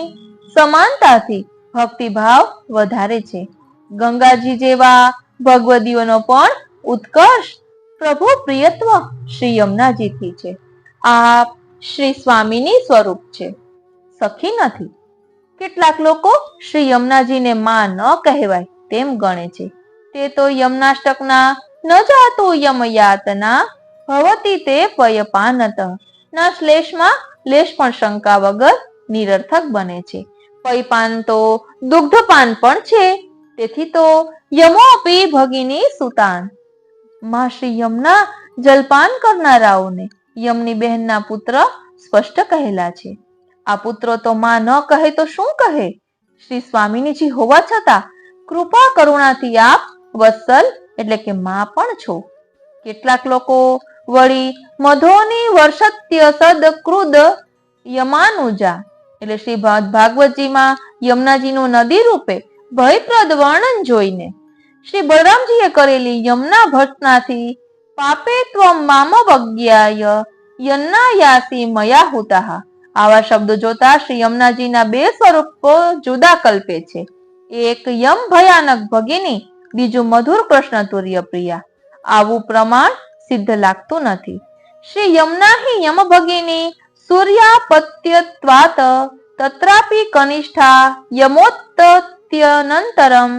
સમાનતાથી ભક્તિભાવ વધારે છે. ગંગાજી જેવા ભગવદીઓનો પણ ઉત્કર્ષ પ્રભુ પ્રિયત્વ શ્રી યમુનાજીથી છે. આપ શ્રી સ્વામીની સ્વરૂપ છે, સખી નથી. કેટલાક લોકો શ્રી યમુનાજીને માં ન કહેવાય તેમ ગણે છે. તે તો યમુનાષ્ટકના ન જાતું યમયાતના ભવતી તે પયપાનત ના શ્લેષમાં લેશ પણ શંકા વગર નિરર્થક બને છે. પયપાન તો દુગ્ધપાન પણ છે. તેથી તો યમોપી ભગિની સુતાન માં શ્રી યમના જલપાન કરનારાઓને યમની બહેનના પુત્ર સ્પષ્ટ કહેલા છે. આ પુત્રો તો માં ન કહે તો શું કહે? શ્રી સ્વામિનીજી હોવા છતાં કૃપા કરુણાથી આપ વત્સલ એટલે કે માં પણ છો. કેટલાક લોકો વળી મધોની વર્ષત્ય સદકૃદ યમાનુજા એટલે શ્રી ભાગવતજીમાં યમુનાજીનું નદી રૂપે ભયપ્રદ વર્ણન જોઈને શ્રી બલરામજીએ કરેલી યમુના ભર્ત્સનાથી પાપે ત્વમ મામવજ્ઞાય યન્નાયાસી મયા હુતાહ આવા શબ્દો જોતા શ્રી યમુનાજીના બે સ્વરૂપો જુદા કલ્પે છે. એક યમ ભયાનક ભગિની, બીજું મધુર કૃષ્ણ તુર્ય પ્રિયા. આવું પ્રમાણ સિદ્ધ લાગતું નથી. શ્રી યમુના હિ યમ ભગિની સૂર્યાપત્યત્વાત તત્રાપી કનિષ્ઠા યમોત્તત્યનંતરમ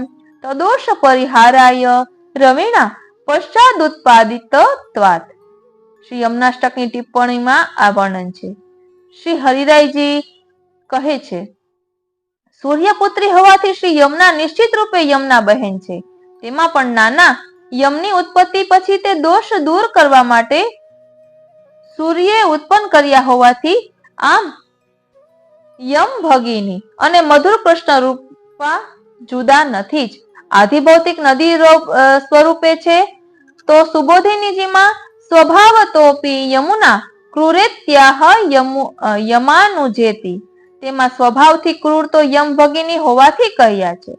તદોષ પરિહારાય રવિણા પશ્ચાદુત્પાદિતત્વાત. શ્રી યમુનાષ્ટકની ટિપ્પણીમાં આ વર્ણન છે. શ્રી હરિરાયજી કહે છે, સૂર્યપુત્રી હોવાથી શ્રી યમુના નિશ્ચિત રૂપે યમુના બહેન છે. તેમાં પણ નાના યમની ઉત્પત્તિ પછી તે દોષ દૂર કરવા માટે સૂર્યે ઉત્પન્ન કર્યા હોવાથી આમ યમ ભગિની અને મધુર કૃષ્ણ રૂપા જુદા નથી જ. આધિભૌતિક નદી સ્વરૂપે છે તો સુબોધિનીજીમાં સ્વભાવતોપી યમુના ક્રૂરેત્યાહ યમાનુજેતી. તેમાં સ્વભાવથી ક્રૂર તો યમ ભગિની હોવાથી કહ્યા છે.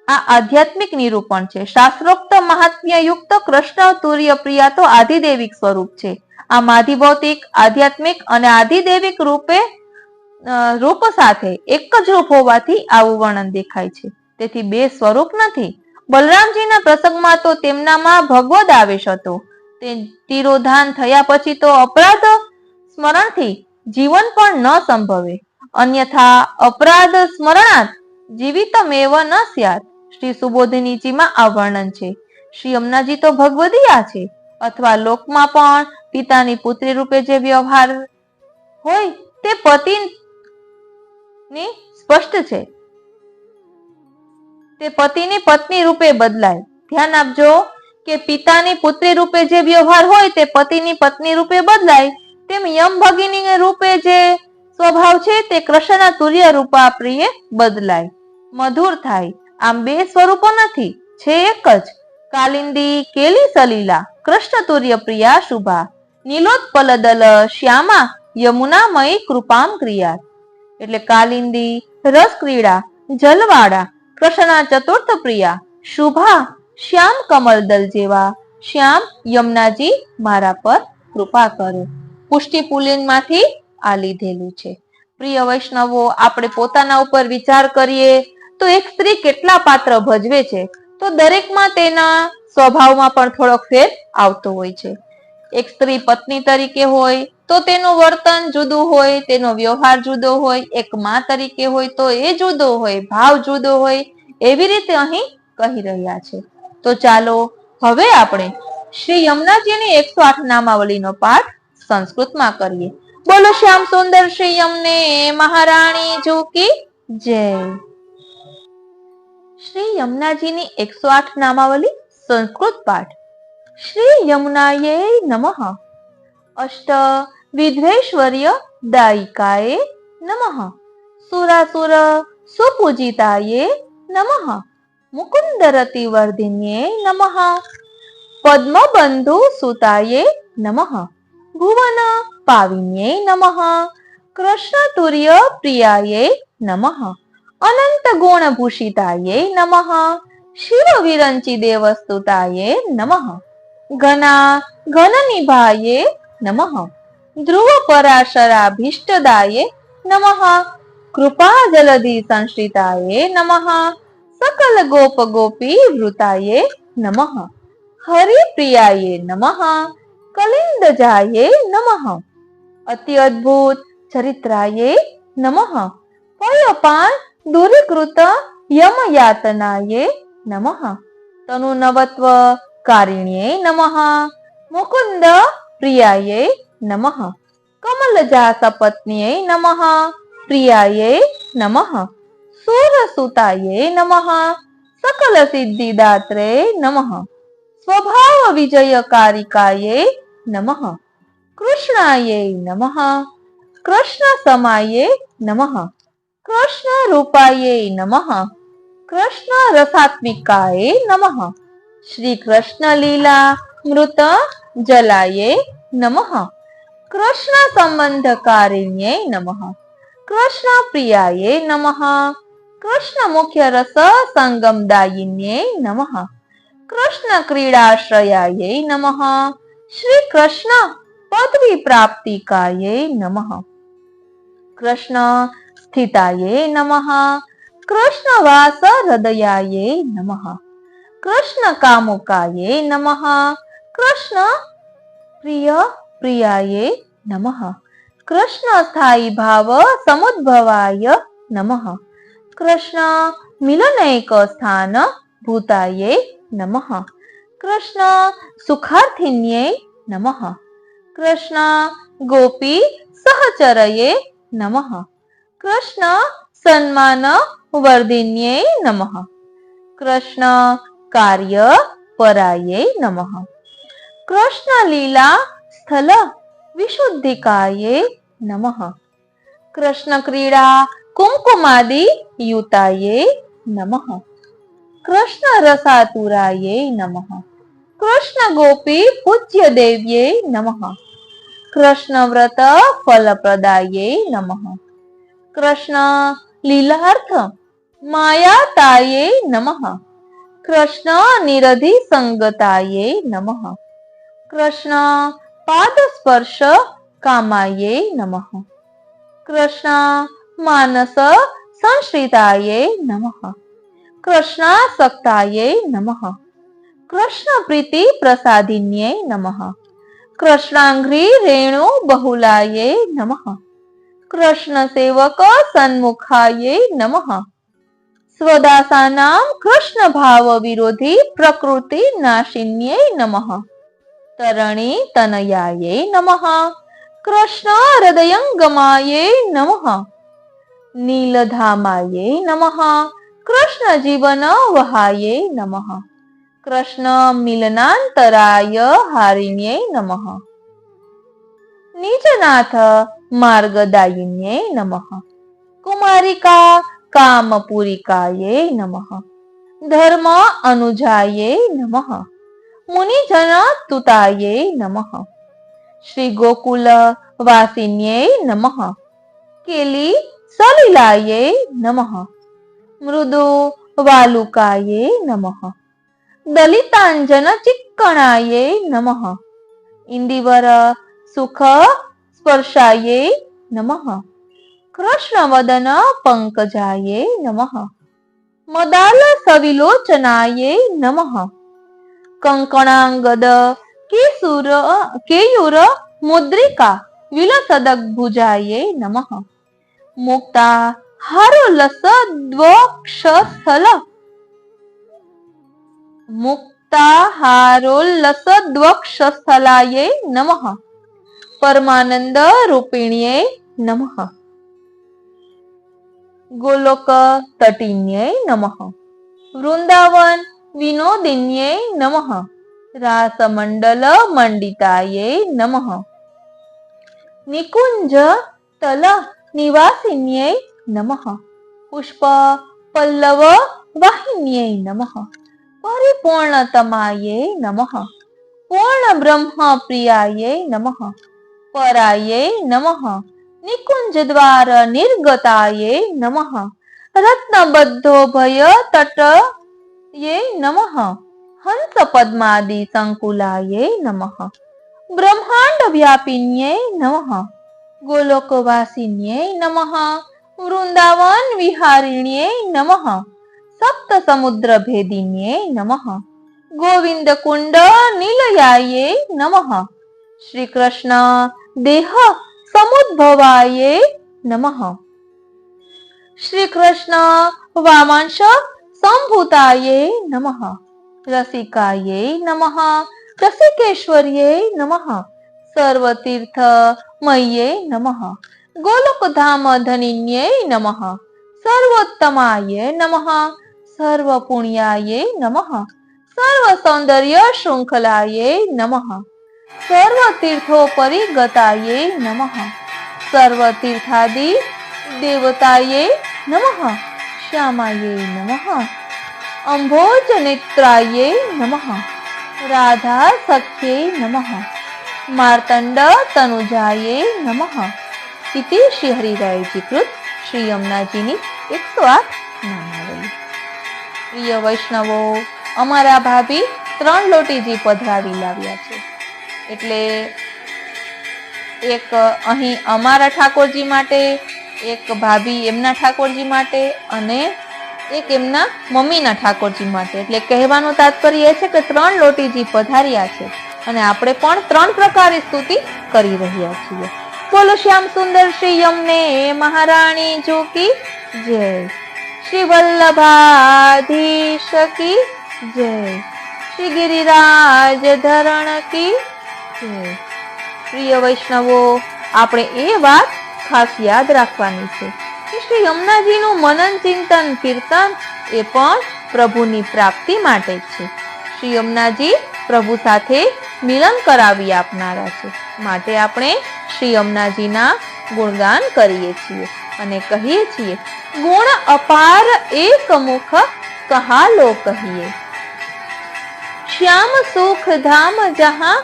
આ આધ્યાત્મિક નિરૂપણ છે. શાસ્ત્રોક્ત મહાત્મ્ય યુક્ત કૃષ્ણ તુર્ય પ્રિયા તો આધિદેવિક સ્વરૂપ છે. આમ આધિભૌતિક, આધ્યાત્મિક અને આધિદેવિક રૂપ સાથે એક જ રૂપ હોવાથી આવું વર્ણન દેખાય છે. તેથી બે સ્વરૂપ નથી. બલરામજીના પ્રસંગમાં તો તેમનામાં ભગવદ આવેશ હતો. તે તિરોધાન થયા પછી તો અપરાધ સ્મરણથી જીવન પણ ન સંભવે. અન્યથા અપરાધ સ્મરણાત જીવિતમેવ ન સ્યાત. શ્રી સુબોધિનીજીમાં આ વર્ણન છે. શ્રી યમુનાજી તો ભગવદીયા છે, અથવા લોકમાં પણ પિતાની પુત્રી રૂપે જે વ્યવહાર હોય તે પતિની સ્પષ્ટ છે. તે પતિની પત્ની રૂપે બદલાય. ધ્યાન આપજો કે પિતાની પુત્રી રૂપે જે વ્યવહાર હોય તે પતિની પત્ની રૂપે બદલાય, તેમ યમ ભગિની રૂપે જે સ્વભાવ છે તે કૃષ્ણના તુર્ય રૂપા પ્રિય બદલાય, મધુર થાય. આમ બે સ્વરૂપો નથી, છે એક જ. કાલિંદી કેલી સલીલા કૃષ્ણ તુર્ય પ્રિયા શુભા નીલોત્પલદલ શ્યામા યમુનામયી કૃપામ ક્રિયા. એટલે કાલિંદી રસ ક્રીડા જલવાળા કૃષ્ણના ચતુર્થ પ્રિયા શુભા શ્યામ કમલદલ જેવા શ્યામ યમુનાજી મારા પર કૃપા કરો. પુષ્ટિ પુલિનમાંથી આ લીધેલું છે. પ્રિય વૈષ્ણવો, આપણે પોતાના ઉપર વિચાર કરીએ તો એક સ્ત્રી કેટલા પાત્ર ભજવે છે, તો દરેકમાં તેના સ્વભાવમાં પણ થોડોક ફેર આવતો હોય છે. એક સ્ત્રી પત્ની તરીકે હોય તો તેનું વર્તન જુદું હોય, તેનો વ્યવહાર જુદો હોય. એક માં તરીકે હોય તો એ જુદો હોય, ભાવ જુદો હોય. એવી રીતે અહીં કહી રહ્યા છે. તો ચાલો હવે આપણે શ્રી યમુનાજીની 108 નામાવલીનો પાઠ સંસ્કૃતમાં કરીએ. બોલો શ્યામ સુંદર શ્રી યમને મહારાણી જો કી જય. શ્રી યમુનાજીની 108 નામાવલી સંસ્કૃત પાઠ. શ્રી યમુનાયે નમઃ. અષ્ટ વિદ્વેશ્વર્ય દાયિકાએ નમઃ. સુરાસુર સુપૂજિતાયે નમઃ. મુકુંદરતિ વર્ધિન્યે નમઃ. પદ્મબંધુ સુતાયે નમઃ. ભુવન પાવિન્યે નમઃ. કૃષ્ણ તુર્ય પ્રિયાયે નમઃ. અનંત ગુણ ભૂષિતાયે નમઃ. શિવ વિરંચી દેવસ્તુતાયે નમઃ. ઘના ઘન નિભાયે નમઃ. ધ્રુવ પરાશરાભીષ્ટદાયે નમઃ. કૃપા જલધિ સંશ્રિતાયે નમઃ. સકલ ગોપ ગોપી વૃતાયે નમઃ. હરિપ્રિયાયે નમઃ. કલિંદજાયે નમઃ. અતિ અદ્ભુત ચરિત્રાયે નમઃ. પયોપાન દુરીકૃત યમયાતનાયે નમઃ. તનુ નવત્વ કારિણ્યે નમઃ. મુકુંદ પ્રિયાયે નમઃ. કમલજા સપત્ન્યે નમઃ. પ્રિયાયે નમઃ. સુરસુતાયે નમઃ. सकल सिद्धिदात्रे नमः स्वभाव विजयकारिकाये नमः कृष्णाये नमः कृष्ण समाये नमः कृष्ण रूपाये नमः कृष्ण रसात्मिकाये नमः श्री कृष्ण लीला मृत जलाये नमः कृष्ण संबंधकारिण्ये नमः कृष्ण प्रियाये नमः कृष्ण मुख्य रस संगमदायिन्ये नमः कृष्ण क्रीडाश्रयाये नमः श्री कृष्ण पदवी प्राप्तिकाये नमः कृष्ण स्थिताये नमः कृष्ण वास हृदयाये नमः कृष्ण कामुकाये नमः कृष्ण प्रिय प्रियाये नमः कृष्ण स्थायी भाव समुद्भवाय नमः कृष्ण मिलनैक स्थान भूताये नमः कृष्ण सुखार्थिन्ये नमः कृष्ण गोपी सहचरये नमः कृष्ण सन्मान वर्धिन्ये नमः कृष्ण कार्य पराये नमः कृष्ण लीला स्थल विशुद्धिकाये नमः कृष्ण क्रीडा कुंकुमादि युताये नमः कृष्ण रसातुराये नमः कृष्ण गोपी पूज्य देव्ये नमः कृष्ण व्रत फलप्रदाये नमः कृष्ण लीलार्थ मायाताये नमः कृष्ण निरधि संगताये नमः कृष्ण पाद स्पर्श कामाये नमः कृष्ण मानस संश्रिताये नमः कृष्णासक्ताये नमः कृष्ण प्रीति प्रसादिन्ये नमः कृष्णांघ्रि रेणु बहुलाये नमः कृष्ण सेवक सन्मुखाये नमः स्वदासानां कृष्ण भाव विरोधी प्रकृति नाशिन्ये नमः तरणी तनयाये नमः कृष्ण हृदयंगमाये नमः नीलधामाये नमः कृष्ण जीवन वहाये नमः कृष्ण मिलनांतराय हारिण्ये नमः निजनाथ मार्गदायिन्ये नमः कुमारिका कामपुरिकाये नमः धर्म अनुजाये नमः मुनिजन तुताये नमः श्री गोकुल वासिन्ये नमः केली सलिलाये नमः मृदु वालुकाये नमः दलितांजन चिक्कणाये नमः इंदिवर सुख स्पर्शाये नमः कृष्ण वदन पंकजाये नमः मदाल सविलोचनाये नमः कंकणांगद केयूर मुद्रिका विलसदग्भुजाये नमः मुक्ता हारोल्लस द्वक्षस्थल मुक्ताहारोल्लसद्वक्षस्थलाये नमः परमानंद रूपिण्ये नमः गोलोक तटिन्ये नमः वृंदावन विनोदिन्ये नमः रासमंडल मंडिताये नमः निकुंज तल निवासिन्ये नमः पुष्प पल्लव वाहिन्ये नमः परिपूर्णतमाये नमः पूर्ण ब्रह्म प्रियाये नमः पराये नमः निकुंज द्वार निर्गताये नमः रत्नबद्धो भय तट ये नमः हंस पद्मादि संकुलाये नमः ब्रह्मांड व्यापिन्ये नमः गोलोकवासिन्ये नमः वृंदावन विहारिण्ये नमः सप्त समुद्र भेदिन्ये नमः गोविंद कुंड निलयाये नमः श्री कृष्ण देह समुद्भवाये नमः श्री कृष्ण वामांश संभूताये नमः रसिकाये नमः रसिकेश्वर्ये नमः सर्वतीर्थ मय्ये नमः गोलोकधाम धनिन्ये नमः सर्वोत्तमाये नमः સર્વ પુણ્યાય નમઃ, સર્વ સૌંદર્ય શૃંખલાય નમઃ, સર્વ તીર્થો પરિગતાય નમઃ, સર્વ તીર્થાદિ દેવતાય નમઃ, શ્યામાય નમઃ, અંભોજ નેત્રાય નમઃ, રાધા સખ્યે નમઃ, માર્તંડ તનુજાય નમઃ. ઇતિ શ્રી હરિરાયજી કૃત શ્રી યમુનાજીની 108 નામાવલી. પ્રિય વૈષ્ણવો, અમારા ભાભી 3 લોટીજી પધરાવી લાવ્યા છે. એટલે એક અહીં અમારા ઠાકોરજી માટે, એક ભાભી એમના ઠાકોરજી માટે અને એક એમના મમ્મીના ઠાકોરજી માટે. એટલે કહેવાનું તાત્પર્ય એ છે કે 3 લોટીજી પધાર્યા છે અને આપણે પણ 3 પ્રકારે સ્તુતિ કરી રહ્યા છીએ. બોલો શ્યામ સુંદર શ્રી યમને મહારાણી જો કી જય, શ્રી વલ્લભાધીશ કી જય, શ્રી ગિરિરાજ ધરણ કી જય. પ્રિય વૈષ્ણવો, આપણે એ વાત ખાસ યાદ રાખવાની છે કે શ્રી યમુનાજીનું મનન ચિંતન કીર્તન એ પણ પ્રભુની પ્રાપ્તિ માટે જ છે. શ્રી યમુનાજી પ્રભુ સાથે મિલન કરાવી આપનારા છે. માટે આપણે શ્રી યમુનાજીના ગુણગાન કરીએ છીએ અને કહીએ છીએ, ગુણ અપાર એક મુખ કહા લો કહીએ, શ્યામ સુખ ધામ જહાં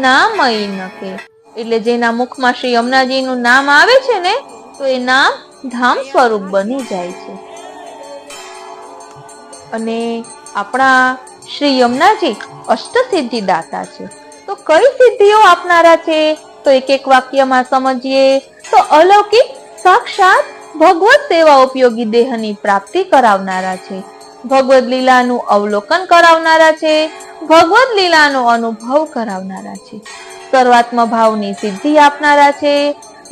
નામય નકે. એટલે જેના મુખમાં શ્રી યમુનાજીનું નામ આવે છે ને, તો એ નામ ધામ સ્વરૂપ બની જાય છે. અને આપણા શ્રી યમુનાજી અષ્ટસિદ્ધિ દાતા છે. તો કઈ સિદ્ધિઓ આપનારા છે? તો એક એક વાક્યમાં સમજીએ તો અલૌકિક સાક્ષાત ભગવત સેવા ઉપયોગી દેહની પ્રાપ્તિ કરાવનારા છે, ભગવદ લીલાનું અવલોકન કરાવનારા છે, ભગવદ લીલાનો અનુભવ કરાવનારા છે, સર્વાત્મ ભાવની સિદ્ધિ આપનારા છે,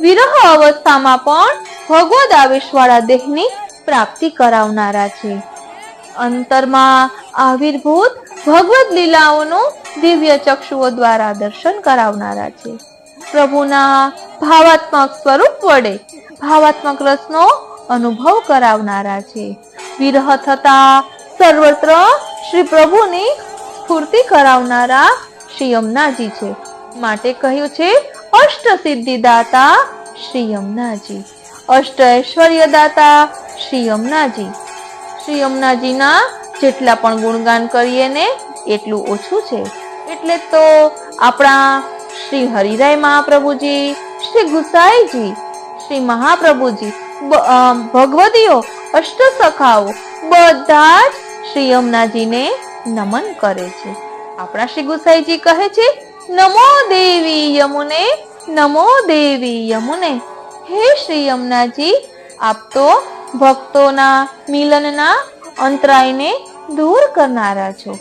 વિરહ અવસ્થામાં પણ ભગવદ આવેશવાળા દેહની પ્રાપ્તિ કરાવનારા છે, અંતરમાં આવિર્ભૂત ભગવદ લીલાઓનું દિવ્ય ચક્ષુઓ દ્વારા દર્શન કરાવનારા છે, પ્રભુના ભાવાત્મક સ્વરૂપ વડે ભાવાત્મક રસનો અનુભવ કરાવનારા છે, વિરહ થતા સર્વત્ર શ્રી પ્રભુની સ્ફૂર્તિ કરાવનારા શ્રી યમુનાજી છે. માટે કહ્યું છે અષ્ટ સિદ્ધિ દાતા શ્રી યમુનાજી, અષ્ટ ઐશ્વર્ય દાતા શ્રી યમુનાજી. શ્રી યમુનાજીના જેટલા પણ ગુણગાન કરીએ ને એટલું ઓછું છે. એટલે તો આપણા શ્રી હરિરાય મહાપ્રભુજી, શ્રી ગુસાઈજી, શ્રી મહાપ્રભુજી, ભગવદીઓ, અષ્ટ સખાઓ બધા જ શ્રી યમુનાજીને નમન કરે છે. આપણા શ્રી ગુસાઈજી કહે છે, નમો દેવી યમુને, નમો દેવી યમુને. હે શ્રી યમુનાજી, આપ તો ભક્તોના મિલનના અંતરાયને દૂર કરનારા છો,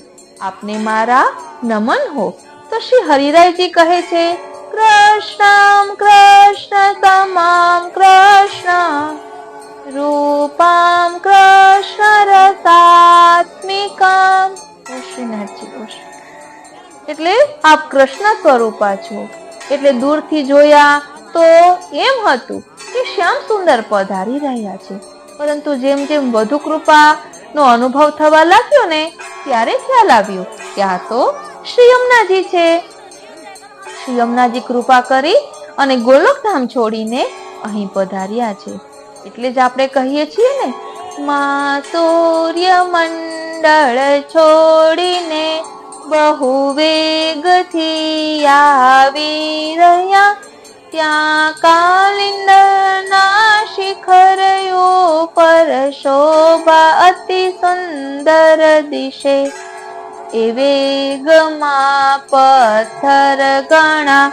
આપને મારા નમન હો. તો શ્રી હરિરાયજી કહે છે, કૃષ્ણમ કૃષ્ણ તમામ કૃષ્ણ રૂપામ કૃષ્ણ રસાત્મિકામ. શ્રીનાથજી કૃષ્ણ એટલે આપ કૃષ્ણ સ્વરૂપા છો. એટલે દૂરથી જોયા તો એમ હતું કે શ્યામ સુંદર પધારી રહ્યા છે, પરંતુ જેમ જેમ વધુ કૃપા નો અનુભવ થવા લાગ્યો ને, ત્યારે ખ્યાલ આવ્યો કે આ તો શ્રી યમુનાજી છે. શ્રી યમુનાજી કૃપા કરી અને ગોલોકધામ છોડીને અહીં પધાર્યા છે. એટલે જ આપણે કહીએ છીએ ને, માસૂર્ય મંડળ છોડીને બહુ વેગથી આવી રહ્યા, ત્યાં કાલિંદરના શિખર ઉપર શોભા અતિ સુંદર દિશે, એ વેગમાં પથ્થર ગણા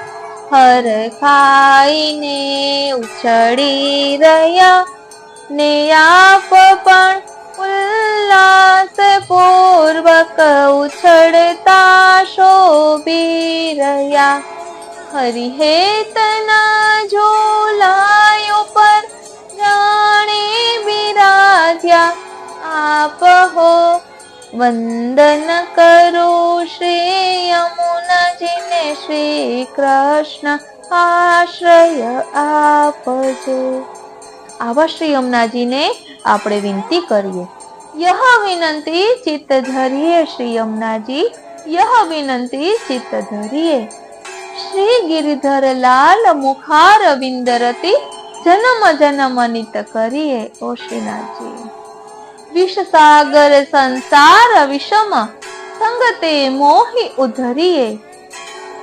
હર ખાઈને ઉછળી રહ્યા, ને આપ પણ ઉલ્લાસ પૂર્વક ઉછળતા શોભી રહ્યા. હરિહેતના ઝોલાયો પર જાણે બિરાજ્યા, આપ હો વંદન કરો શ્રી યમુનાજીને, શ્રી કૃષ્ણ આશ્રય આપજો. આવા શ્રી યમુનાજીને આપણે વિનંતી કરીએ, यह विनंती चित्त धरिए श्री यमुना जी, यह विनंती चित्त धरिए। श्री गिरिधर लाल मुखार विंदरती जन्म जन्म नित करिए। ओ श्रीनाथजी, विष सागर संसार विषम संगते मोहि उधरिए।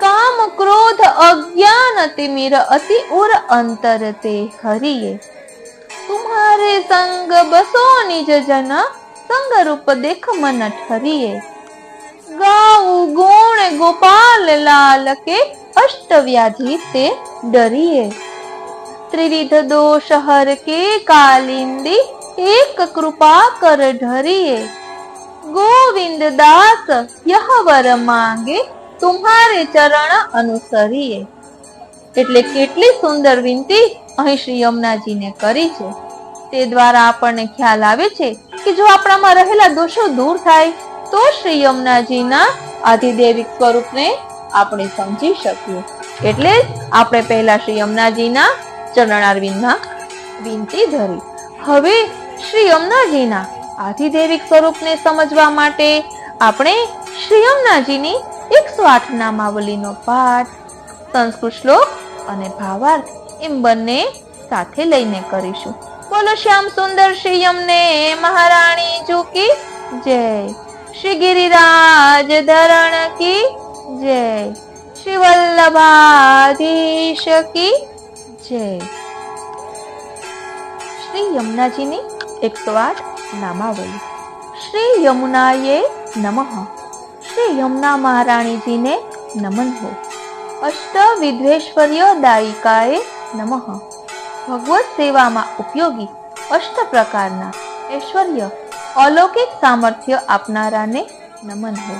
काम क्रोध अज्ञान तिमिर अति उर अंतर ते हरिए। तुम्हारे संग बसो निज जन, संग रूप देख मन ठरिए। गाऊ गुण गोपाल लाल के, अष्ट व्याधि ते डरिए। त्रिविध दोष हर के कालिंदी, एक कृपा कर ढरिए। गोविंद दास यह वर मांगे, तुम्हारे चरण अनुसरिए। એટલે કેટલી સુંદર વિનંતી અહીં શ્રી યમુનાજીને કરી છે। તે દ્વારા આપણને ખ્યાલ આવે છે કે જો આપણામાં રહેલા દોષો દૂર થાય તો શ્રી યમુનાજીના આધિદૈવિક સ્વરૂપને આપણે સમજી શકીએ। એટલે જ આપણે પહેલા શ્રી યમુનાજીના ચરણારવિંદમાં વિનંતી ધરી। હવે શ્રી યમુનાજીના આધિદૈવિક સ્વરૂપને સમજવા માટે આપણે શ્રી યમુનાજીની 108 નામાવલીનો પાઠ, સંસ્કૃત શ્લોક અને ભાવાર્થ એમ બંને સાથે લઈને કરીશું। બોલો શ્યામ સુંદર શ્રી યમને મહારાણી જો કી જય, શ્રી ગિરિરાજ ધરણ કી જય, શ્રી વલ્લભાધીશ કી જય। શ્રી યમુનાજીની 108 નામાવલી। શ્રી યમુનાયે નમઃ। શ્રી યમુના મહારાણીજીને નમન હો। અષ્ટ વિદ્વેશ્વર્ય દાયિકાએ નમઃ। ભગવત સેવામાં ઉપયોગી અષ્ટ પ્રકારના ઐશ્વર્ય અલૌકિક સામર્થ્ય આપનારાને નમન હો।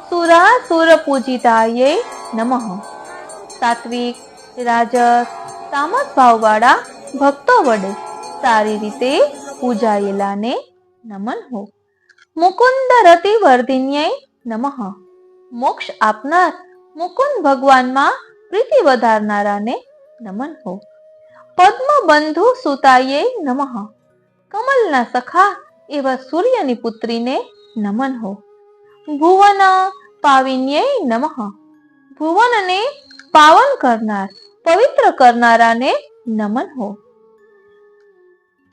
સુરાસુર પૂજિતાયે નમઃ। સાત્વિક, રાજસ, તામસ ભાવવાળા ભક્તો વડે સારી રીતે પૂજાયેલાને નમન હો। મુકુંદ રતિ વર્ધિન્યે નમઃ। મોક્ષ આપનાર મુકુંદ ભગવાનમાં પ્રીતિ વધારનારાને નમન હો। પદ્મ બંધુ સુતાયે નમઃ। કમલના સખા એવા સૂર્યની પુત્રીને નમન હો। ભુવન પાવિન્યે નમઃ। ભુવનને પાવન કરનાર, પવિત્ર કરનારાને નમન હો।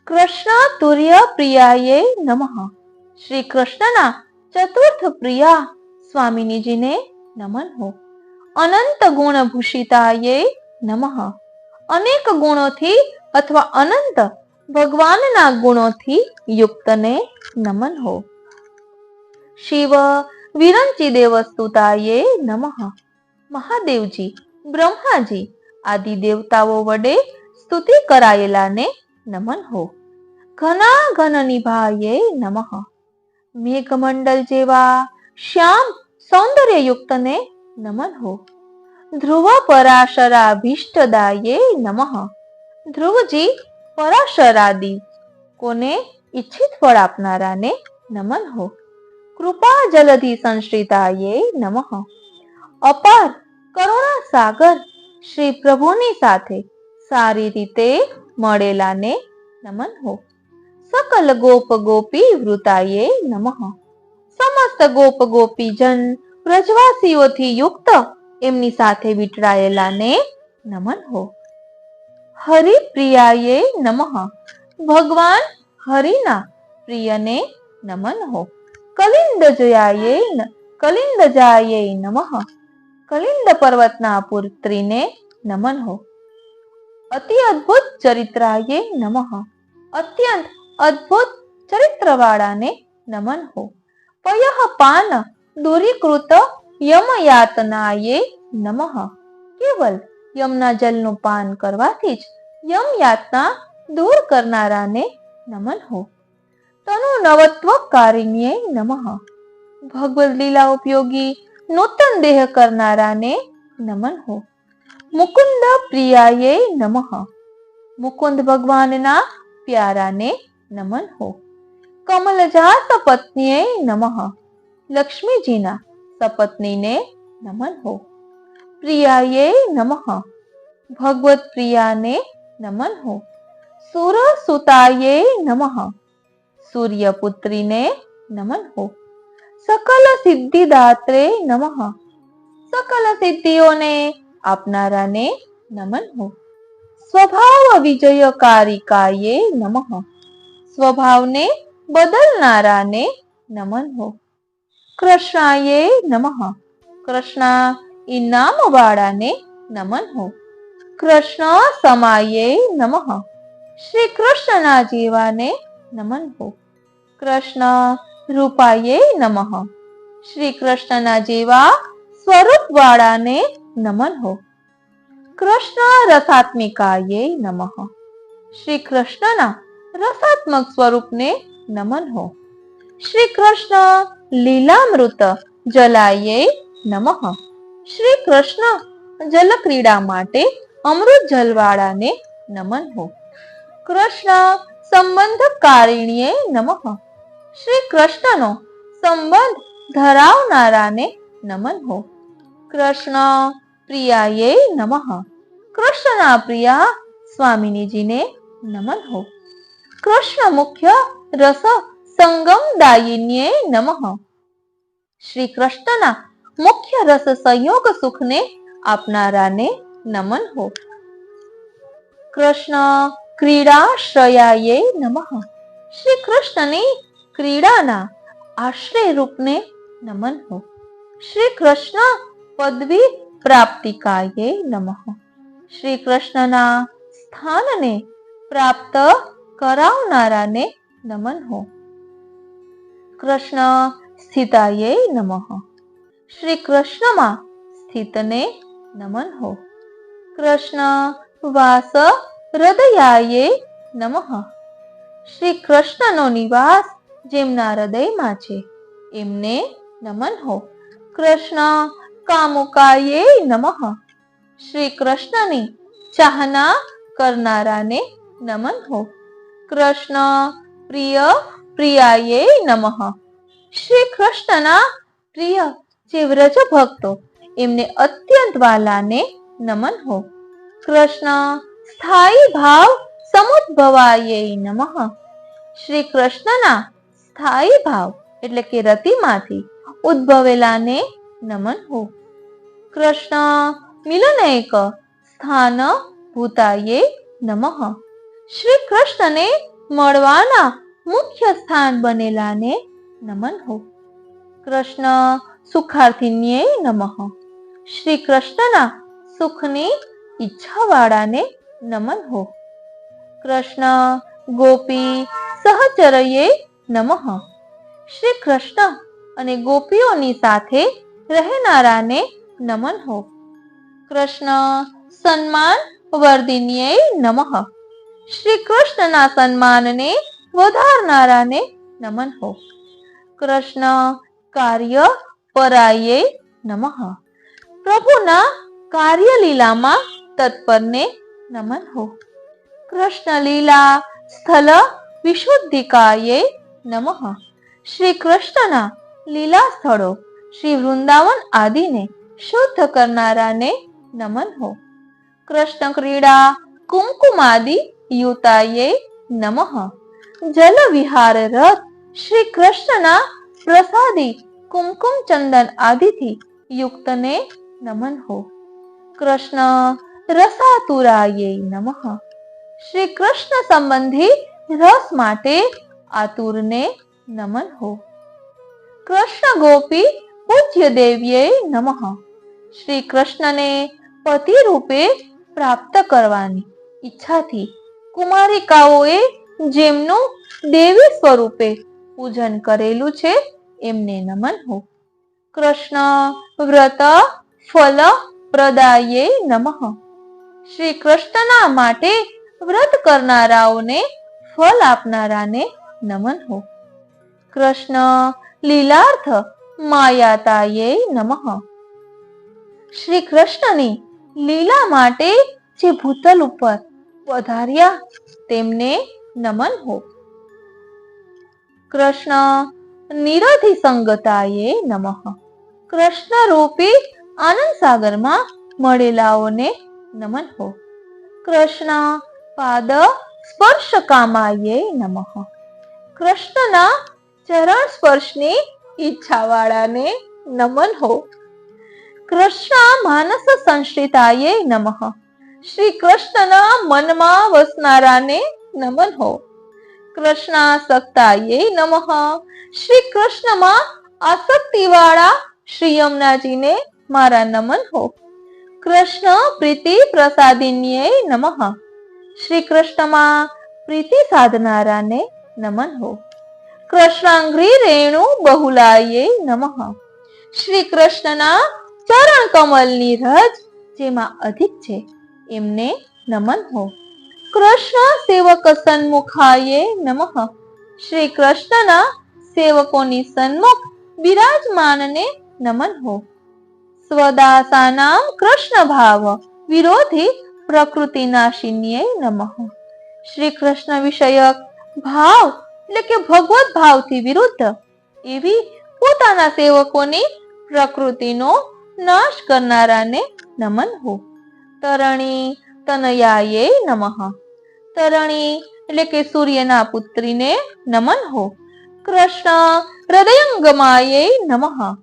કૃષ્ણ તુર્ય પ્રિયાયે નમઃ। શ્રી કૃષ્ણના ચતુર્થ પ્રિયા સ્વામિનીજીને નમન હો। અનંત ગુણ ભૂષિતાયે નમઃ। અનેક ગુણોથી અથવા અનંત ભગવાનના ગુણોથી યુક્તને નમન હો। શિવ વિરંચી દેવસ્તુતાયે નમઃ। મહાદેવજી, બ્રહ્માજી આદિ દેવતાઓ વડે સ્તુતિ કરાયેલાને નમન હો। ઘના ઘન નિભાયે નમઃ। મેઘમંડલ જેવા શ્યામ સૌંદર્યયુક્તને નમન હો। ધ્રુવ પરાશરાભીષ્ટદાયે નમઃ। ધ્રુવજી પરાશરાદિ કોને ઈચ્છિત ફળ આપનારાને નમન હો। કૃપા જલધિ સંશ્રિતાયે નમઃ। અપાર કરુણા સાગર શ્રી પ્રભુની સાથે સારી રીતે મળેલાને નમન હો। સકલ ગોપ ગોપી વૃતાયે નમઃ। સમસ્ત ગોપ ગોપીજન વ્રજવાસીઓથી યુક્ત એમની સાથે વીંટળાયેલાને નમન હો। હરિપ્રિયાયે નમઃ। ભગવાન હરિના પ્રિયને નમન હો। કલિંદજાયે નમઃ। કલિંદ પર્વતના પુત્રીને નમન હો। અતિ અદ્ભુત ચરિત્રાયે નમઃ। અત્યંત અદ્ભુત ચરિત્રવાળાને નમન હો। પયઃ પાન દૂરીકૃત યમયાતનાયે નમઃ। કેવલ યમના જલનું પાન કરવાથી જ યમ યાતના દૂર કરનારાને નમન હો। તનુ નવત્વકારિણ્યે નમઃ। ભગવદ લીલા ઉપયોગી નૂતન દેહ કરનારાને નમન હો। મુકુંદ પ્રિયાયે નમઃ। મુકુંદ ભગવાનના પ્યારાને નમન હો। કમલજાત પત્નીએ નમઃ। લક્ષ્મીજીના સપત્નીને નમન હો। પ્રિયાયે નમઃ। ભગવત પ્રિયાને નમન હો। સુર સુતાયે નમઃ। સૂર્યપુત્રીને નમન હો. સકલ સિદ્ધિદાત્રે નમઃ. સકલ સિદ્ધિઓને આપનારાને નમન હો. સ્વભાવ વિજયકારિકાયે નમઃ. સ્વભાવને બદલનારાને નમન હો. કૃષ્ણાયે નમઃ. કૃષ્ણ ઇનામ વાળાને નમન હો. કૃષ્ણ સમાયે નમઃ. શ્રી કૃષ્ણના જેવાને નમન હો. કૃષ્ણ રૂપાયે નમઃ. શ્રી કૃષ્ણના જેવા સ્વરૂપ વાળાને નમન હો. કૃષ્ણ રસાત્મિકાયે નમઃ. શ્રી કૃષ્ણના રસાત્મક સ્વરૂપને નમન હો. શ્રી કૃષ્ણ લીલામૃત જલાયે નમઃ. શ્રી કૃષ્ણ જલ ક્રીડા માટે અમૃત જલવાળાને નમન હો. કૃષ્ણ સંબંધકારિણીએ નમઃ. શ્રી કૃષ્ણનો સંબંધ ધરાવનારાને નમન હો. કૃષ્ણ પ્રિયાયે નમઃ. કૃષ્ણના પ્રિયા સ્વામિનીજીને નમન હો. કૃષ્ણ મુખ્ય રસ સંગમદાયિન્યે નમઃ. શ્રી કૃષ્ણના મુખ્ય રસ સંયોગ સુખને આપનારાને નમન હો. કૃષ્ણ ક્રીડાશ્રયાયે નમઃ. શ્રી કૃષ્ણની ક્રીડાના આશ્રય રૂપને નમન હો. શ્રી કૃષ્ણ પદવી પ્રાપ્તિકાયે નમઃ. શ્રી કૃષ્ણના સ્થાનને પ્રાપ્ત કરાવનારાને નમન હો. કૃષ્ણ સ્થિતાયે નમઃ. શ્રી કૃષ્ણમાં સ્થિતને નમન હો. કૃષ્ણ વાસ હૃદયાયે નમઃ. શ્રી કૃષ્ણનો નિવાસ જેમના હૃદયમાં છે એમને નમન હો. કૃષ્ણ કામુકાયે નમઃ. શ્રી કૃષ્ણની ચાહના કરનારાને નમન હો. કૃષ્ણ પ્રિય પ્રિયાયે નમઃ. શ્રી કૃષ્ણના પ્રિય જે વ્રજ ભક્તો એમને અત્યંત વાલાને નમન હો. કૃષ્ણ સ્થાયી ભાવ સમુદ્ભવાયે નમઃ. શ્રી કૃષ્ણના સ્થાયી ભાવ એટલે કે રતિમાંથી ઉદ્ભવેલાને નમન હો. કૃષ્ણ મિલનૈક સ્થાન ભૂતાયે નમઃ. શ્રી કૃષ્ણને મળવાના મુખ્ય સ્થાન બનેલાને નમન હો. કૃષ્ણ સુખાર્થિન્યે નમઃ. શ્રી કૃષ્ણના સુખની ઈચ્છાવાળાને નમન હો. કૃષ્ણ ગોપી સહચરયે નમઃ. શ્રી કૃષ્ણ અને ગોપીઓની સાથે રહેનારાને નમન હો. કૃષ્ણ સન્માન વર્ધિન્યે નમઃ. શ્રી કૃષ્ણના સન્માનને વધારનારાને નમન હો. કૃષ્ણ કાર્ય પરાયે નમઃ. પ્રભુના કાર્યલીલામાં તત્પરને નમન હો. કૃષ્ણ લીલા સ્થળ વિશુદ્ધિકાયે નમઃ. શ્રી કૃષ્ણના લીલા સ્થળો શ્રી વૃંદાવન આદિને શુદ્ધ કરનારાને નમન હો. કૃષ્ણ ક્રીડા કુમકુમાદિ યુતાયે નમઃ. જલ વિહાર રથ શ્રી કૃષ્ણના પ્રસાદી કુમકુમ ચંદન આદિથી યુક્તને નમન હો. કૃષ્ણ રસાતુરાયે નમઃ. શ્રી કૃષ્ણ સંબંધી રસ માટે આતુરને નમન હો. કૃષ્ણ ગોપી પૂજ્ય દેવ્યે નમઃ. શ્રી કૃષ્ણને પતિ રૂપે પ્રાપ્ત કરવાની ઈચ્છાથી કુમારિકાઓએ જેમનું દેવી સ્વરૂપે પૂજન કરેલું છે એમને નમન હો. કૃષ્ણ વ્રત ફલ પ્રદાયે નમઃ. શ્રી કૃષ્ણના માટે વ્રત કરનારાઓને ફલ આપનારાને નમન હો. કૃષ્ણ લીલાર્થ માયાતાયે નમઃ. શ્રી કૃષ્ણની લીલા માટે જે ભૂતલ ઉપર વધાર્યા તેમને નમન હો. કૃષ્ણ નિરધિ સંગતાયે નમઃ. કૃષ્ણ રૂપી આનંદ સાગરમાં મળેલાઓને નમન હો. કૃષ્ણ પાદ સ્પર્શ કામાયે નમઃ. કૃષ્ણના ચરણ સ્પર્શની ઈચ્છાવાળાને નમન હો. કૃષ્ણ માનસ સંશ્રિતાય નમઃ. શ્રી કૃષ્ણના મનમાં વસનારાને નમન હો. કૃષ્ણાસક્તાય નમઃ. શ્રી કૃષ્ણમાં આસક્તિવાળા શ્રી યમુનાજીને મારા નમન હો. કૃષ્ણ પ્રીતિ પ્રસાદિન્યે નમઃ. શ્રી કૃષ્ણમાં પ્રીતિ સાધનારાને નમન હો. કૃષ્ણાંઘ્રી રેણુ બહુલાયે નમઃ. શ્રી કૃષ્ણના ચરણ કમલની રજ જેમાં અધિક છે એમને નમન હો. કૃષ્ણ સેવક સન્મુખાયે નમઃ. શ્રી કૃષ્ણના સેવકોની સન્મુખ બિરાજમાનને નમન હો. સ્વદાસાનામ કૃષ્ણ ભાવ વિરોધી પ્રકૃતિ નાશિન્યે નમઃ. શ્રી કૃષ્ણ વિષયક ભાવ એટલે કે ભગવત ભાવથી વિરુદ્ધ એવી પોતાના સેવકોની પ્રકૃતિનો નાશ કરનારાને નમન હો. તરણી તનયાયે નમઃ. તરણી એટલે કે સૂર્યના પુત્રીને નમન હો. કૃષ્ણ હૃદયંગમાયે નમઃ.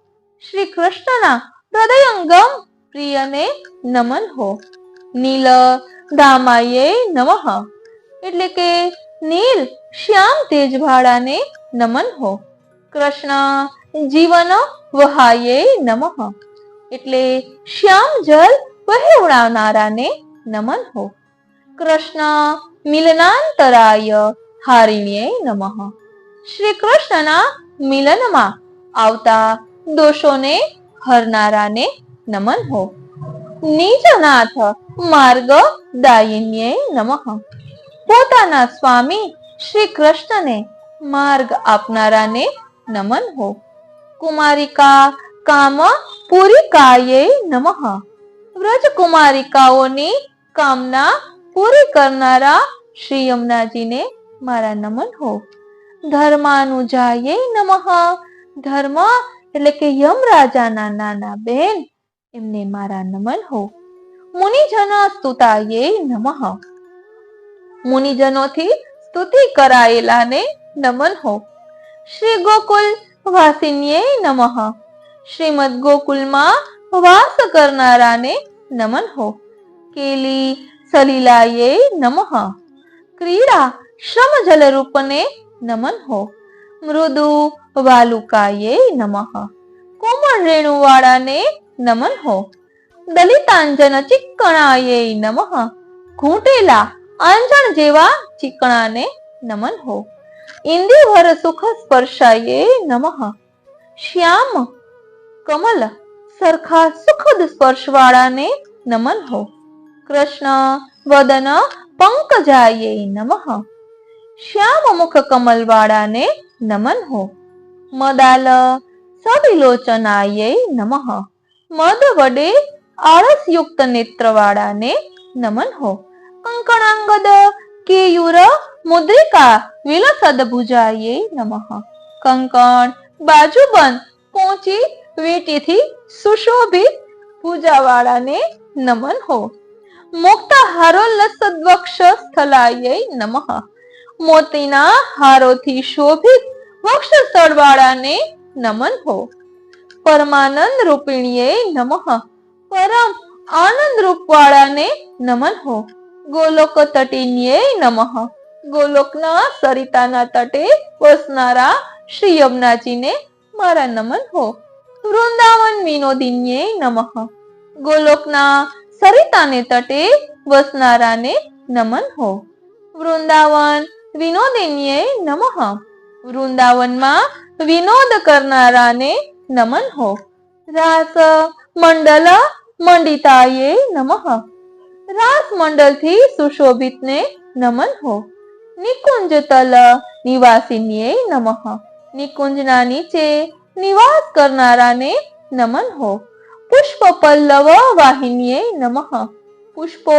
શ્રી કૃષ્ણના હૃદયંગમ પ્રિયને નમન હો. નીલ ધામાયે નમઃ. એટલે કે નીલ શ્યામ તેજવાળાને નમન હો. કૃષ્ણ જીવન વહાયે નમઃ. એટલે શ્યામ જલ વહેવડાવનારાને નમન હો. કૃષ્ણ મિલનાંતરાય હારિણ્યે નમઃ. શ્રી કૃષ્ણના મિલનમાં આવતા દોષોને હરનારાને નમન હો. નિજનાથ માર્ગ દાયિન્યે નમઃ. પોતાના સ્વામી શ્રી કૃષ્ણને માર્ગ આપનારાને નમન હો. કુમારિકા કામ પૂરિકાયે નમઃ. વ્રજ કુમારિકાઓની કામના પૂરી કરનારા શ્રી યમુનાજીને મારા નમન હો. ધર્માનુજાયે નમઃ. ધર્મ એટલે કે યમરાજાના નાના બેન એમને મારા નમન હો. મુનિજન સ્તુતાયે નમઃ. મુનિજનોથી સ્તુતિ કરાયેલાને નમન હો. શ્રી ગોકુલ વાસિન્યે નમઃ. શ્રીમદ ગોકુલમાં વાસ કરનારાને નમન હો. કેલી સલીલાયે નમઃ. ક્રીડા શ્રમ જલ રૂપને નમન હો. મૃદુ વાલુકાયે નમઃ. કોમળ રેણુવાળાને નમન હો. દલિતાંજન ચિક્કણાયે નમઃ. ઘૂંટેલા આંજણ જેવા ચીકણાને નમન હો. ઇન્દિવર સુખ સ્પર્શાયે નમઃ. શ્યામ કમલ સરખા સુખદ સ્પર્શવાળાને નમન હો. કૃષ્ણ વદન પંકજાયે નમઃ. શ્યામ મુખ કમલવાળાને નમન હો. મદાલ સવિલોચનાયે નમઃ. મદ વડે આળસયુક્ત નેત્રવાળાને નમન હો. કંકણાંગદ કેયુર મુદ્રિકા વિલસદ ભુજાયે નમઃ. કંકણ બાજુબંધ પહોંચી વીંટીથી સુશોભિત ભુજાવાળાને નમન હો. મુક્ત હારોલ્લસદ્વક્ષ સ્થલાયે નમઃ. મોતીના હારોથી શોભિત વક્ષસ્થળવાળાને નમન હો. પરમાનંદ રૂપિણીએ નમઃ. પરમ આનંદ રૂપવાળાને નમન હો. ગોલોક તટીન્યે નમઃ. ગોલોકના સરિતાના તટે વસનારા શ્રી યમુનાજીને મારા નમન હો. વૃંદાવન વિનોદિન્યે નમઃ. ગોલોકના સરિતાને તટે વસનારાને નમન હો. વૃંદાવન વિનોદિન્યે નમઃ. વૃંદાવનમાં વિનોદ કરનારાને નમન હો. રાસ મંડલ મંડિતાયે નમઃ. રાસ મંડલથી સુશોભિતને નમન હો. નિકુંજ તલ નિવાસિન્યે નમઃ. નિકુંજના નીચે નિવાસ કરનારાને નમન હો. પુષ્પ પલ્લવ વાહિન્યે નમઃ. પુષ્પો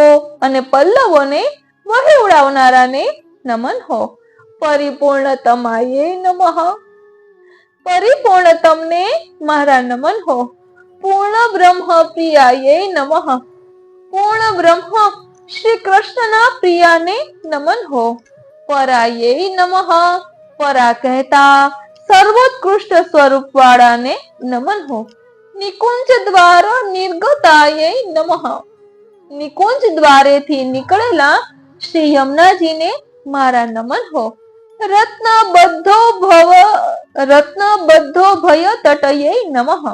અને પલ્લવોને વહેવડાવનારાને નમન હો. પરિપૂર્ણતમાયે નમઃ. પરિપૂર્ણતમને મારા નમન હો. પૂર્ણ બ્રહ્મ પ્રિયાયે નમઃ. પૂર્ણ બ્રહ્મ શ્રી કૃષ્ણના પ્રિયાને નમન હો. પરાયે નમઃ. પરા કહેતા સર્વોત્કૃષ્ટ સ્વરૂપ વાળાને નમન હો. નિકુંજ દ્વાર નિર્ગતાય નમઃ. નિકુંજ દ્વારેથી નીકળેલા શ્રી યમુનાજીને મારા નમન હો. રત્નબદ્ધો ભય તટયે નમઃ.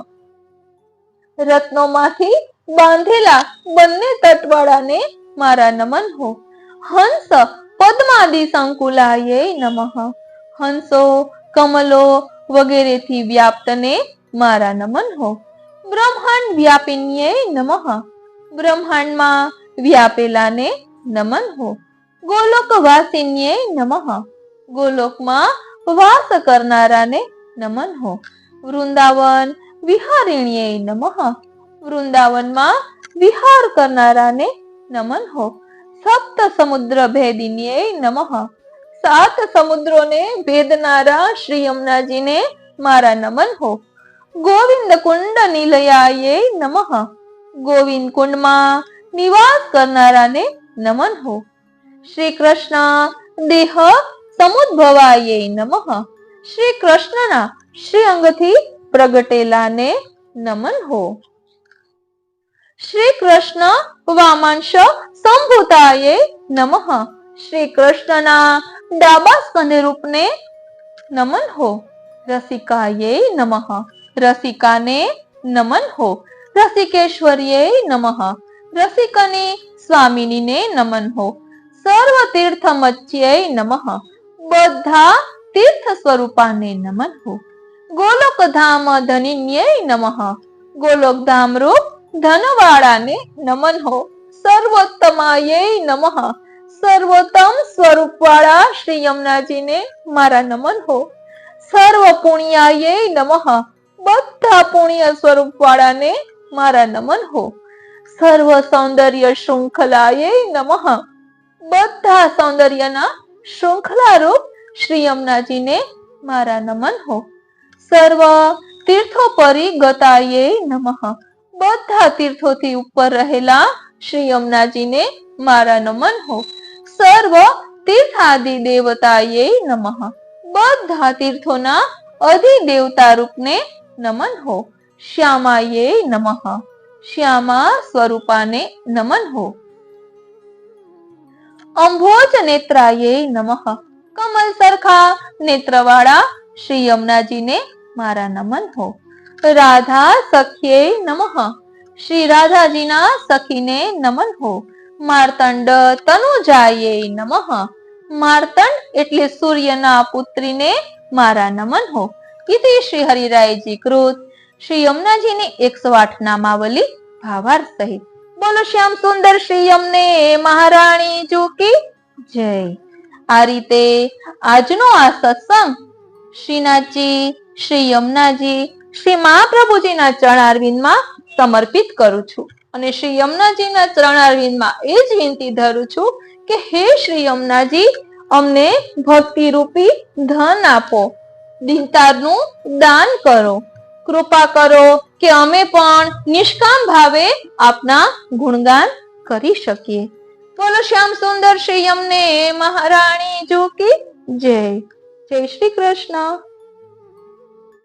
રત્નોમાંથી બાંધેલા બંને તટવાળાને મારા નમન હો. હંસ પદ્માદિ સંકુલાય નમઃ. હંસો કમલો વગેરેથી વ્યાપ્તને મારા નમન હો. બ્રહ્માંડ વ્યાપિન્યે નમઃ. બ્રહ્માંડમાં વ્યાપેલાને નમન હો. ગોલોક વાસિન્યે નમઃ. ગોલોકમાં વાસ કરનારાને નમન હો. વૃંદાવન વિહારિણ્યે નમઃ. વૃંદાવનમાં વિહાર કરનારાને નમન હો. સપ્ત સમુદ્ર ભેદિન્યે નમઃ. 7 સમુદ્રોને ભેદનારા શ્રી યમુનાજીને મારા નમન હો. ગોવિંદ કુંડ નિલયાયે નમઃ. ગોવિંદ કુંડમાં નિવાસ કરનારાને નમન હો. શ્રી કૃષ્ણ દેહ સમુદ્ભવાયે નમઃ. શ્રી કૃષ્ણના શ્રી અંગથી પ્રગટેલાને નમન હો. શ્રી કૃષ્ણ વામાંશ સંભૂતાયે નમઃ. શ્રી કૃષ્ણના ડાબા સ્કંદ રૂપને નમન હો. રસિકાયે નમઃ. રસિકાને નમન હો. રસિકેશ્વર્યે નમઃ. રસિકની સ્વામિનીને નમન હો. સર્વ તીર્થ મચ્યે નમઃ. બધા તીર્થ સ્વરૂપાને નમન હો. ગોલોક ધામ ધનિન્યે નમઃ. ગોલોક ધામ રૂપ ધનવાળાને નમન હો. સર્વોત્તમાયે નમઃ. સર્વોત્તમ સ્વરૂપ વાળા શ્રી યમુનાજીને મારા નમન હો. સર્વ પુણ્યાયે નમઃ. બધા પુણ્ય સ્વરૂપ વાળાને મારા નમન હો. સર્વ સૌંદર્ય શૃંખલાયે નમઃ. બધા સૌંદર્યના શૃંખલા રૂપ શ્રી યમુનાજીને મારા નમન હો. સર્વ તીર્થોપરી ગતાયે નમઃ. બધા તીર્થોથી ઉપર રહેલા શ્રી યમુનાજીને મારા નમન હો. સર્વ તીર્થાદિ દેવતાયે નમઃ. બધા તીર્થોના અધિદેવતા રૂપને નમન હો. શ્યામાયે નમઃ. શ્યામા સ્વરૂપાને નમન હો. અંભોજ નેત્રાયે નમઃ. કમલ સરખા નેત્રવાળા શ્રી યમુનાજીને મારા નમન હો. રાધા સખ્યે નમઃ. શ્રી રાધાજીના સખીને નમન હો. માર્તંડ તનુજાયે નમઃ. માર્તંડ એટલે સૂર્યના પુત્રીને મારા નમન હો. ઇતિ શ્રી હરિરાયજી કૃત શ્રી યમુનાજીની 108 નામાવલી ભાવાર્થ સહિત. બોલો શ્યામ સુંદર શ્રી યમને મહારાણી જુકી જય. આ રીતે આજનો આ સત્સંગ શ્રીનાથજી, શ્રી યમુનાજી, શ્રી મહાપ્રભુજીના ચરણારવિંદમાં સમર્પિત કરું છું. અને શ્રી યમુનાજીના ચરણારવિંદમાં એ જ વિનંતી ધરું છું કે હે શ્રી યમુનાજી, અમને ભક્તિ રૂપી ધન આપો, દીનતાનું દાન કરો, કૃપા કરો કે અમે પણ નિષ્કામ ભાવે આપના ગુણગાન કરી શકીએ. બોલો શ્યામ સુંદર શ્રી યમને મહારાણી જો કી જય. જય શ્રી કૃષ્ણ.